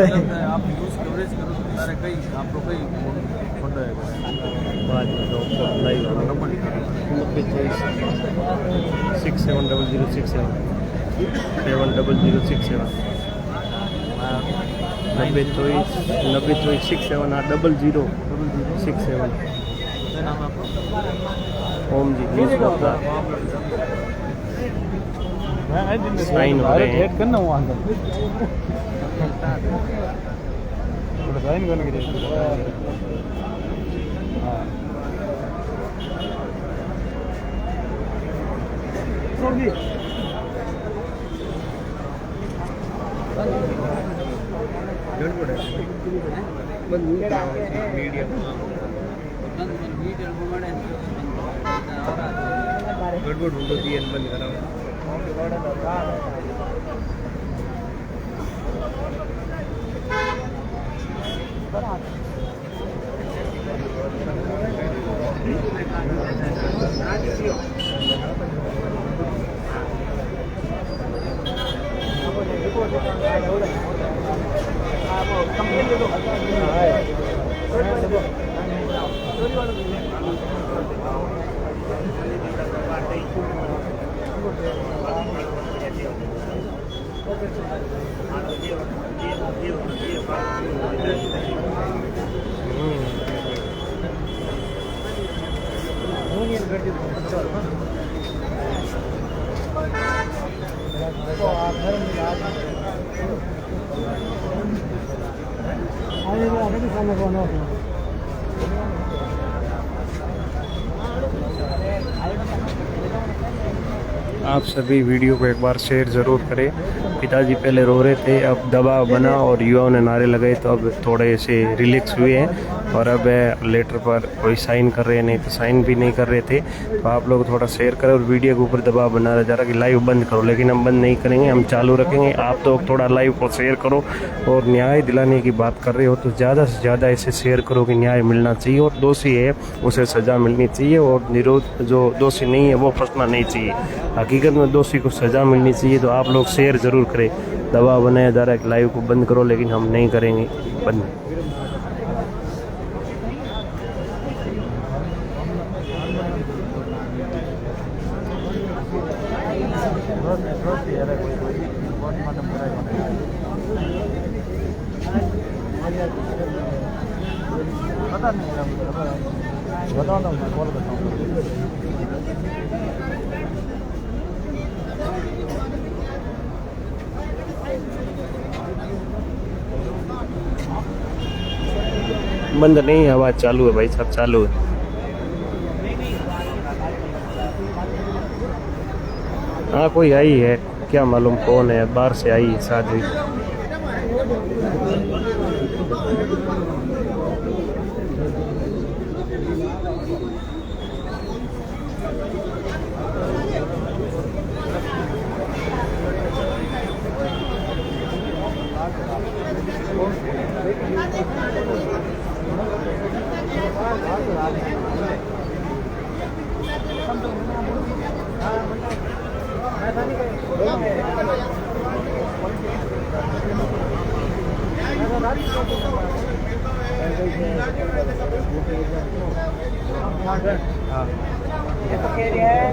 आप न्यूज़ कवरेज करो तो सारे कई आप लोग कई फोटो है बाद में तो लाइव नंबर लिखा 670067 70067 902467 नाम आपका ओम जी न्यूज़ करता साइन हो रहे हैं करना हुआ अंदर साइन करने के लिए गड़बड़ होती है बंद करा आप सभी वीडियो को एक बार शेयर ज़रूर करें। पिताजी पहले रो रहे थे, अब दबाव बना और युवाओं ने नारे लगाए तो अब थोड़े से रिलैक्स हुए हैं और अब लेटर पर कोई साइन कर रहे हैं, नहीं तो साइन भी नहीं कर रहे थे। तो आप लोग थोड़ा शेयर करें और वीडियो के ऊपर दबाव बना रहा जा रहा कि लाइव बंद करो, लेकिन हम बंद नहीं करेंगे, हम चालू रखेंगे। आप तो थोड़ा लाइव को शेयर करो और न्याय दिलाने की बात कर रहे हो तो ज़्यादा से ज़्यादा ऐसे शेयर करो कि न्याय मिलना चाहिए और दोषी है उसे सज़ा मिलनी चाहिए और निरोध जो दोषी नहीं है वो फंसना नहीं चाहिए। हकीकत में दोषी को सज़ा मिलनी चाहिए। तो आप लोग शेयर ज़रूर करें। दबाव बनाया जा रहा है कि लाइव को बंद करो, लेकिन हम नहीं करेंगे बंद। बताओ ना, मैं कॉल करता हूँ। बंद नहीं है, आवाज़ चालू है भाई, सब चालू है। हाँ कोई आई है, क्या मालूम कौन है, बाहर से आई है शादी। ये तो कह रहे हैं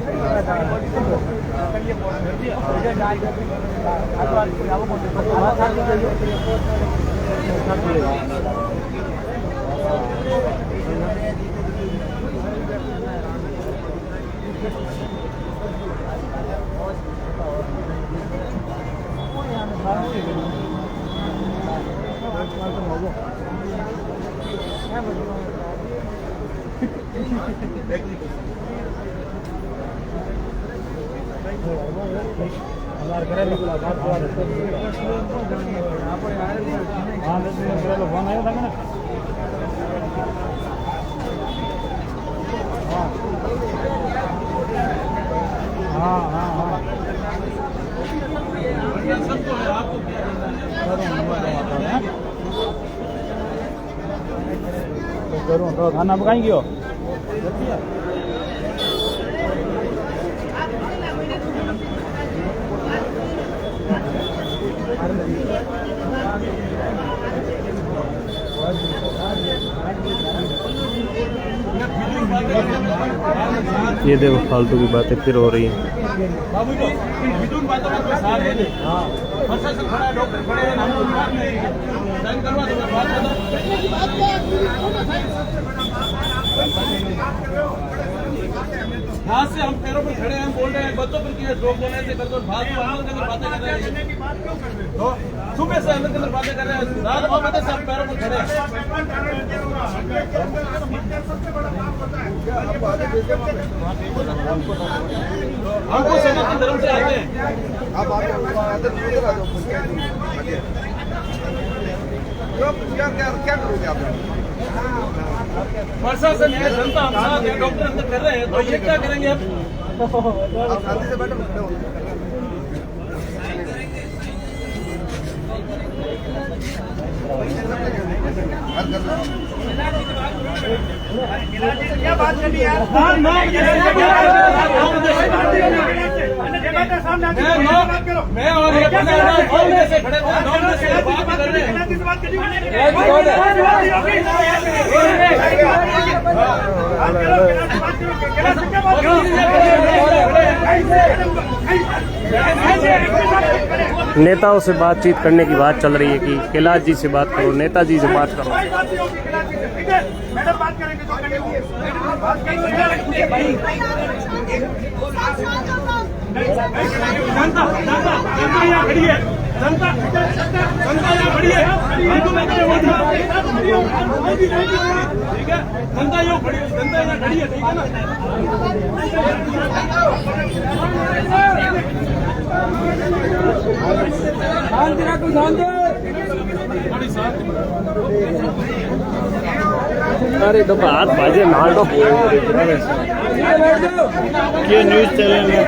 करूँ तो खाना पकाएंगे हो ये देखो फालतू की बातें फिर हो रही हैं। बाबू जी बिल्कुल बातों में कोई साथ है नहीं। हाँ प्रशासन खड़ा है, डॉक्टर खड़े हैं, हमको बात नहीं साइन करवा दो, बात यहाँ से हम पैरों पर खड़े हैं, हम बोल रहे हैं बच्चों पर किए रोक देने से करके फालतू अंदर के अंदर बातें कर रहे हैं। तो सुबह से अंदर के अंदर बातें कर रहे हैं, रात को बजे सब पैरों पर खड़े हैं। हमको सनातन धर्म से आते हैं। क्या करोगे आप? प्रशासन है, जनता हम साथ है, डॉक्टर अंदर कर रहे हैं, तो ये क्या करेंगे आप? शांति से बैठो। क्या बात करनी है? मैं और ये बंदा से खड़े थे, बात कर रहे हैं। नेताओं से बातचीत करने की बात चल रही है कि कैलाश जी से बात करो, नेताजी से बात करो। मैडम बात करेंगे जनता यहाँ खड़ी है, जनता यहाँ खड़ी है, ठीक है, जनता यहाँ खड़ी है, जनता यहाँ खड़ी है, ठीक है ना? अरे तो हाथ बाजे मार दो। ये न्यूज चैनल है।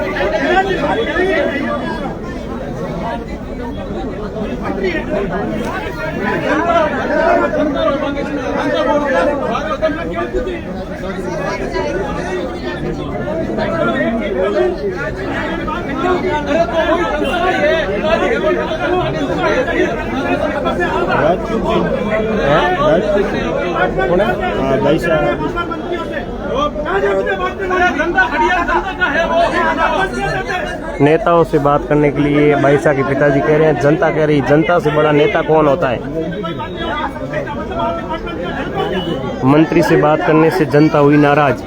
नेताओं से बात करने के लिए भाई साहब के पिताजी कह रहे हैं, जनता कह रही जनता से बड़ा नेता कौन होता है। मंत्री से बात करने से जनता हुई नाराज।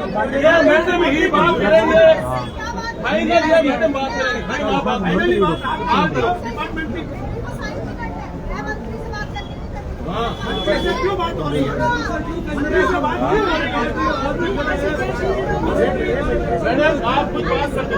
क्यों बात हो रही है? मैडम आप कुछ बात करते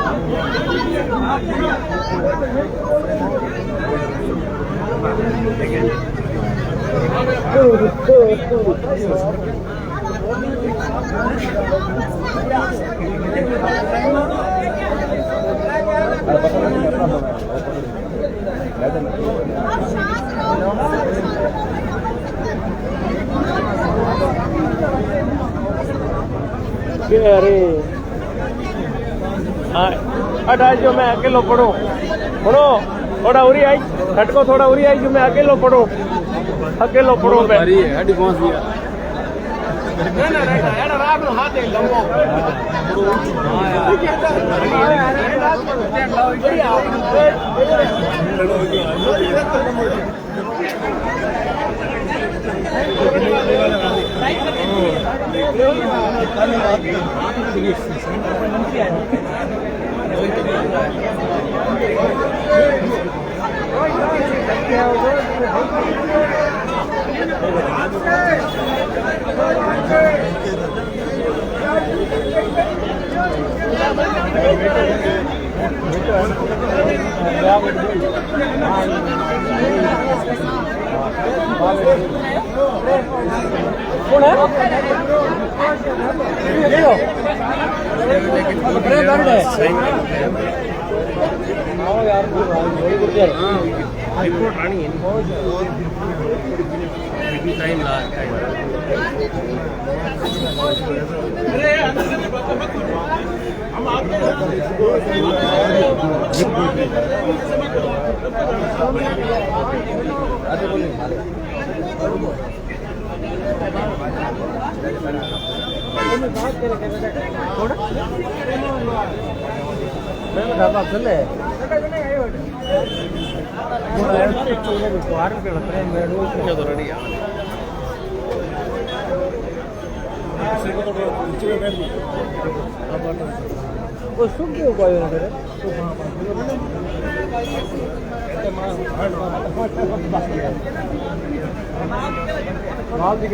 अरे अठाई जो मैं अकेलो पढ़ो पढ़ो थोड़ा उरी आई खटको थोड़ा उरी आई जो मैं अकेलो पढ़ो मैं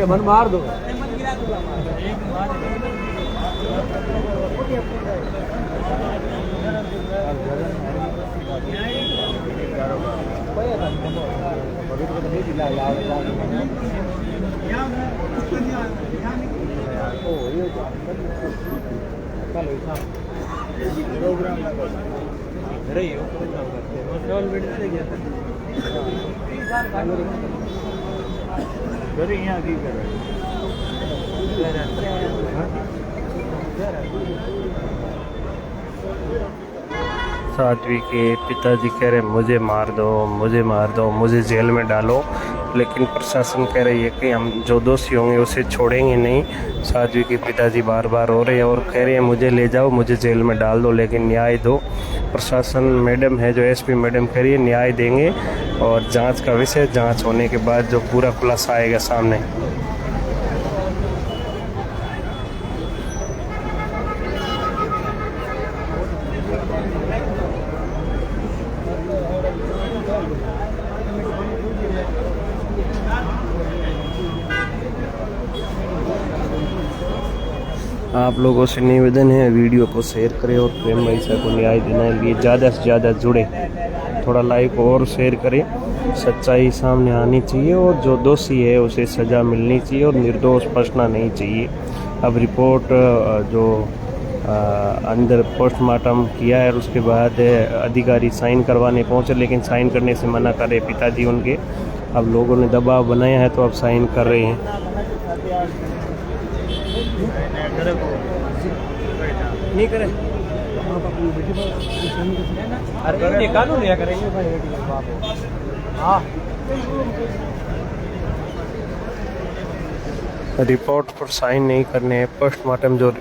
मन मार दो साध्वी के पिताजी कह रहे मुझे मार दो, मुझे जेल में डालो, लेकिन प्रशासन कह रही है कि हम जो दोषी होंगे उसे छोड़ेंगे नहीं। साध्वी के पिताजी बार बार रो रहे हैं और कह रहे हैं मुझे ले जाओ, मुझे जेल में डाल दो, लेकिन न्याय दो। प्रशासन मैडम है जो एसपी मैडम कह रही है न्याय देंगे और जांच का विषय, जांच होने के बाद जो पूरा खुलासा आएगा सामने। आप लोगों से निवेदन है वीडियो को शेयर करें और प्रेम भाई साहब को न्याय देने के लिए ज़्यादा से ज़्यादा जुड़े, थोड़ा लाइक और शेयर करें। सच्चाई सामने आनी चाहिए और जो दोषी है उसे सज़ा मिलनी चाहिए और निर्दोष बचना नहीं चाहिए। अब रिपोर्ट जो अंदर पोस्टमार्टम किया है और उसके बाद अधिकारी साइन करवाने पहुंचे, लेकिन साइन करने से मना कर रहे पिताजी उनके। अब लोगों ने दबाव बनाया है तो अब साइन कर रहे हैं। नहीं करे अरे कानून क्या करेंगे भाई। हाँ रिपोर्ट पर साइन नहीं करने, पोस्टमार्टम जो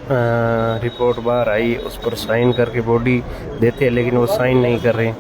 रिपोर्ट बाहर आई उस पर साइन करके बॉडी देते हैं, लेकिन वो साइन नहीं कर रहे।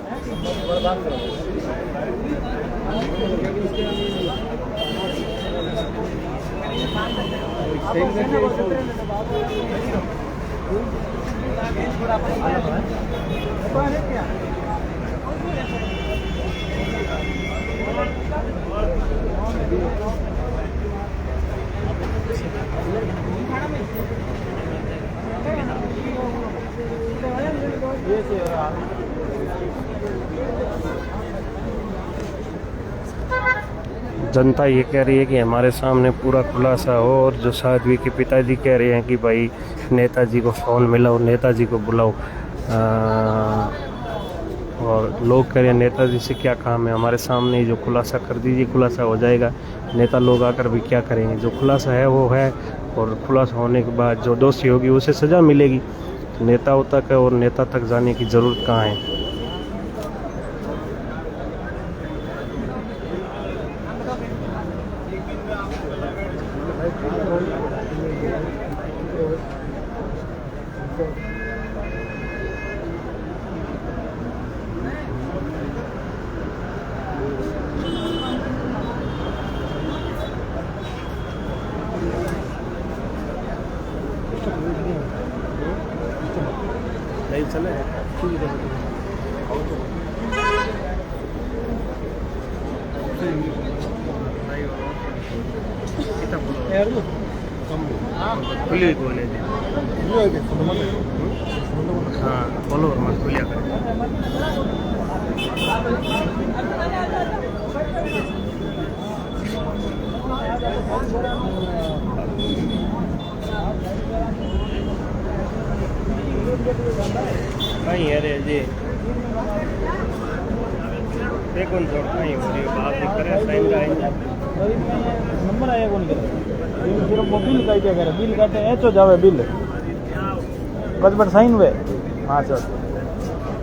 जनता ये कह रही है कि हमारे सामने पूरा खुलासा हो, और जो साध्वी के पिताजी कह रहे हैं कि भाई नेताजी को फ़ोन मिलाओ, नेताजी को बुलाओ। और लोग कह रहे हैं नेताजी से क्या काम है, हमारे सामने जो खुलासा कर दीजिए, खुलासा हो जाएगा। नेता लोग आकर भी क्या करेंगे, जो खुलासा है वो है, और खुलासा होने के बाद जो दोषी होगी उसे सज़ा मिलेगी। नेताओं तक और नेता तक जाने की ज़रूरत कहाँ है। नहीं चले खुली हुई कौन है हाँ फॉलोवर मत खुलिया कहीं अरे जी देखो छोड़ कहीं हो रही बात करे टाइम का नंबर आया कौन करे सिर्फ वो बिल का क्या करे बिल काटे है तो जावे बिल बस बट साइन हुए हाँ सर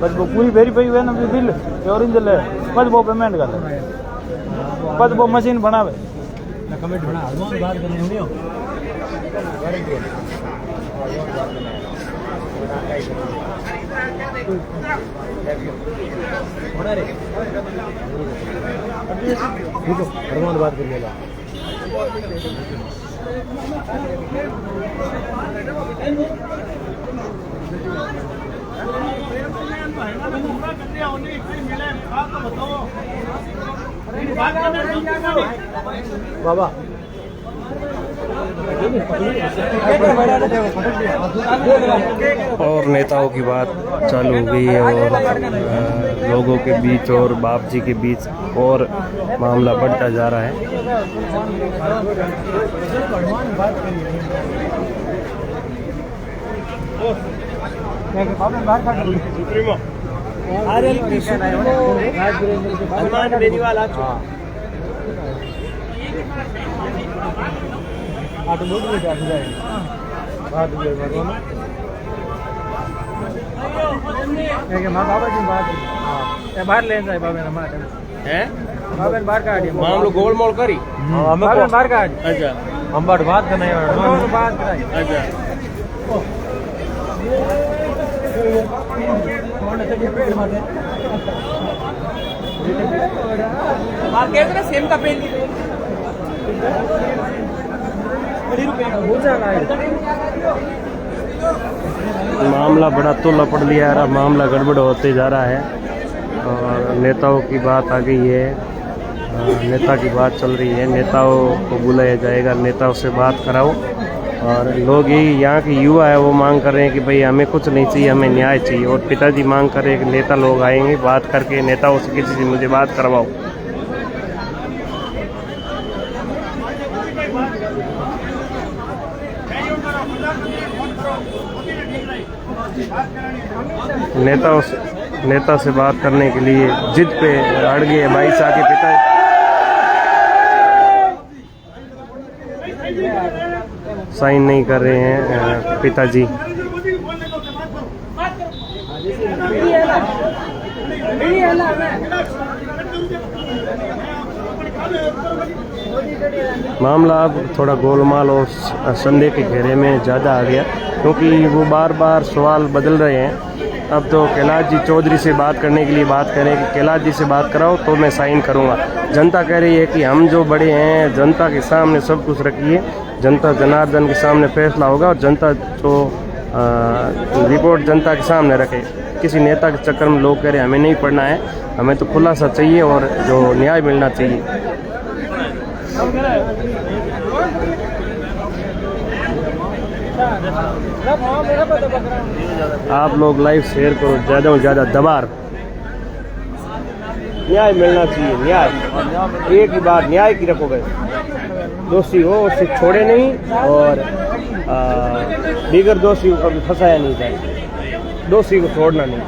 बस वो पूरी वेरीफाई हुए ना बिल ओरिजिनल है बस वो पेमेंट कर बस वो मशीन बनावे कमेंट बना बात करनी होनी हो बात कर लेगा बाबा और नेताओं की बात चालू हो गई है और लोगों के बीच और बाप जी के बीच और मामला बढ़ता जा रहा है। बाबा जी बाहर ले जाए बाबा हैं बाबा बाहर का मामलो गोल मोल करी बाहर का अच्छा हम बात करना है बात कराई अच्छा मार्केट में सेम का पेन मामला बड़ा तोला पड़ लिया है, मामला गड़बड़ होते जा रहा है और नेताओं की बात आ गई है। नेता की बात चल रही है, नेताओं को बुलाया जाएगा, नेताओं से बात कराओ। और लोग यही यहाँ के युवा है वो मांग कर रहे हैं कि भाई हमें कुछ नहीं चाहिए, हमें न्याय चाहिए। और पिताजी मांग कर रहे हैं कि नेता लोग आएंगे, बात करके नेताओं से किसी से मुझे बात करवाओ। नेता से बात करने के लिए जिद पे अड़ गए भाई साहब के पिता। साइन नहीं कर रहे हैं पिताजी। मामला अब थोड़ा गोलमाल और संदेह के घेरे में ज़्यादा आ गया, क्योंकि वो बार बार सवाल बदल रहे हैं। अब तो कैलाश जी चौधरी से बात करने के लिए बात करें कि कैलाश जी से बात कराओ तो मैं साइन करूंगा। जनता कह रही है कि हम जो बड़े हैं, जनता के सामने सब कुछ रखिए, जनता जनार्दन के सामने फैसला होगा और जनता जो रिपोर्ट जनता के सामने रखे। किसी नेता के चक्कर में लोग कह रहे हैं हमें नहीं पढ़ना है, हमें तो खुलासा चाहिए और जो न्याय मिलना चाहिए। आप लोग लाइव शेयर करो, ज़्यादा से ज़्यादा दबार। न्याय मिलना चाहिए, न्याय एक ही बात न्याय की रखोगे। दोषी हो उसे छोड़े नहीं और दीगर दोषी को कभी फंसाया नहीं जाए, दोषी को छोड़ना नहीं।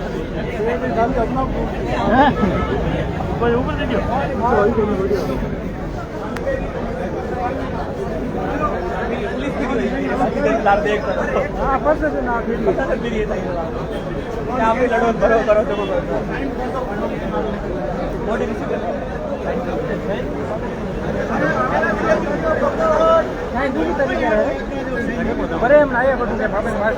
बड़े हम आए बाहर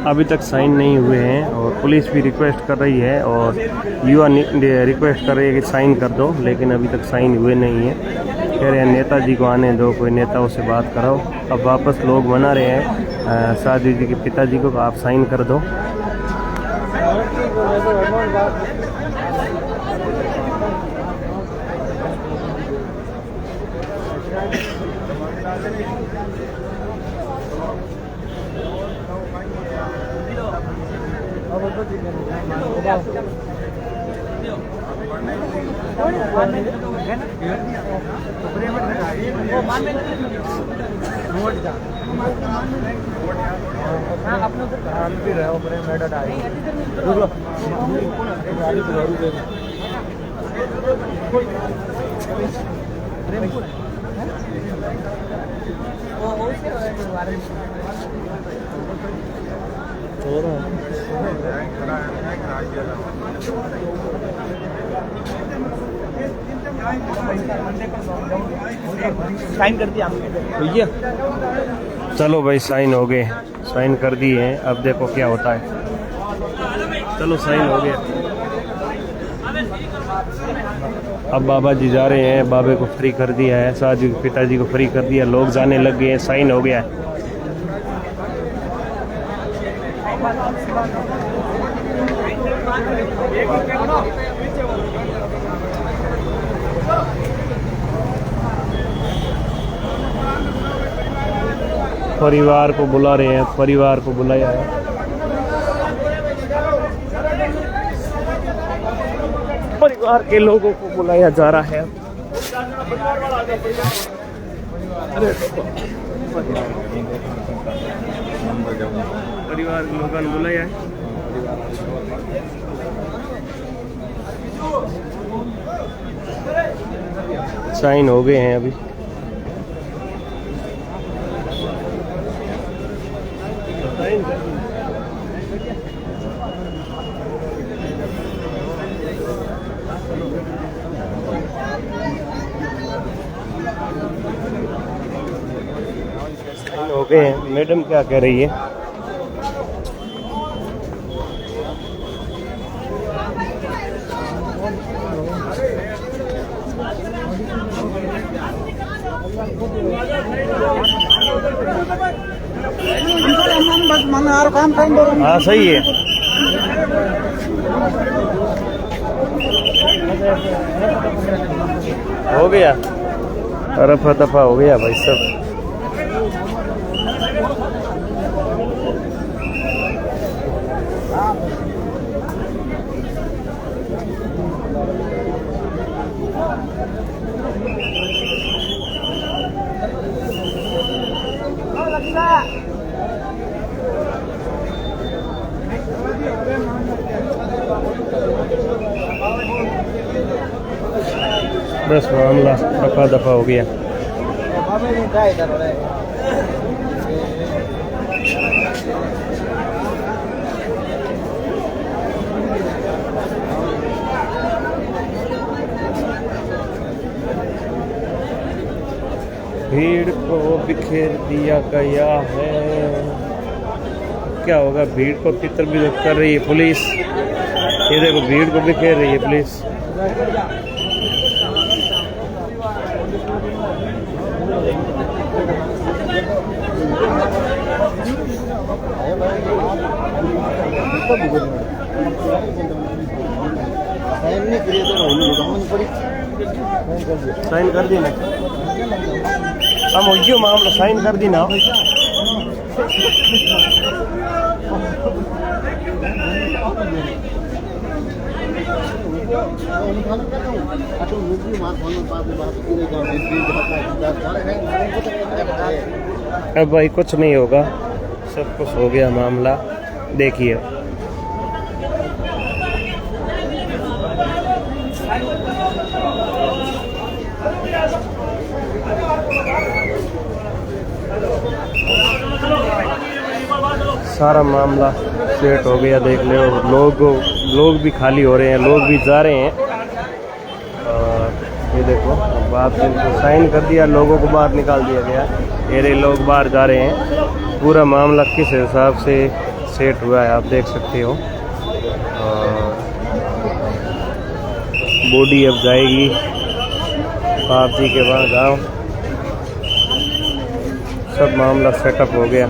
अभी तक साइन नहीं हुए हैं और पुलिस भी रिक्वेस्ट कर रही है और युवा रिक्वेस्ट कर रही है कि साइन कर दो, लेकिन अभी तक साइन हुए नहीं हैं। कह रहे हैं नेताजी को आने दो, कोई नेताओं से बात कराओ। अब वापस लोग मना रहे हैं साधु जी के पिताजी को, आप साइन कर दो। साइन कर दिया भैया। चलो भाई साइन हो गए, साइन कर दिए हैं। अब देखो क्या होता है। चलो साइन हो गया। अब बाबा जी जा रहे हैं, बाबे को फ्री कर दिया है, साधु के पिताजी को फ्री कर दिया, लोग जाने लग गए हैं, साइन हो गया है। परिवार को बुला रहे हैं, परिवार को बुलाया है। परिवार के लोगों को बुलाया जा रहा है। परिवार के लोगों ने बुलाया है। साइन हो गए हैं अभी। हो गए हैं। मैडम क्या कह रही है? हाँ सही है। हो गया, रफा दफा हो गया भाई सब। बस मामला रफा दफा हो गया। भीड़ को बिखेर दिया गया है। क्या होगा? भीड़ को तितर बितर कर रही है पुलिस। ये देखो भीड़ को बिखेर रही है पुलिस। साइन कर दी ना हम यो मामला साइन कर दी ना। अब भाई कुछ नहीं होगा, सब कुछ हो गया मामला। देखिए सारा मामला सेट हो गया। देख लो लोग भी खाली हो रहे हैं, लोग भी जा रहे हैं। ये देखो बाप जी को साइन कर दिया, लोगों को बाहर निकाल दिया गया। ये रहे लोग बाहर जा रहे हैं। पूरा मामला किस हिसाब से सेट हुआ है आप देख सकते हो। और बॉडी अब जाएगी बाप जी के वहाँ गाँव। सब मामला सेटअप हो गया।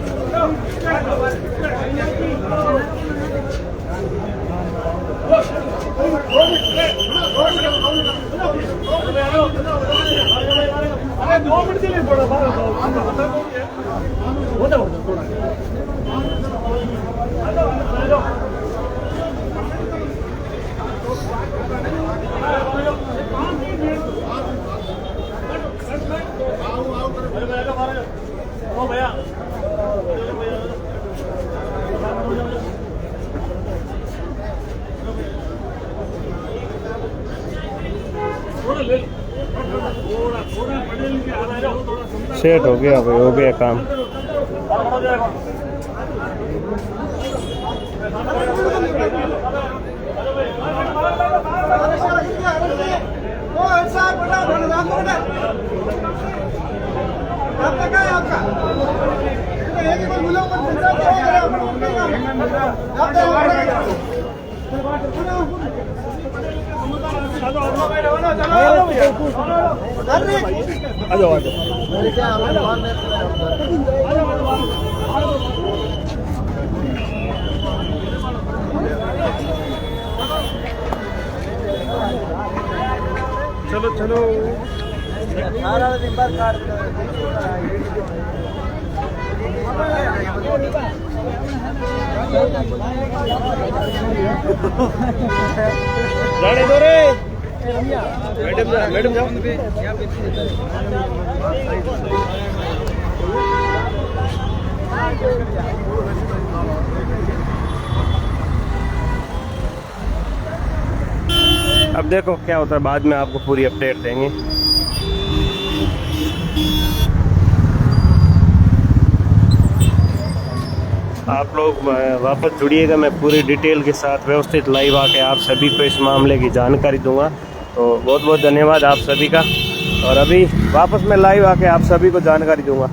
सेट हो गया भाई, हो गया काम। चलो चलो जाने दो रे मैडम जाओ। अब देखो क्या होता है, बाद में आपको पूरी अपडेट देंगे। आप लोग वापस जुड़िएगा, मैं पूरी डिटेल के साथ व्यवस्थित लाइव आके आप सभी को इस मामले की जानकारी दूंगा। तो बहुत बहुत धन्यवाद आप सभी का। और अभी वापस मैं लाइव आके आप सभी को जानकारी दूंगा।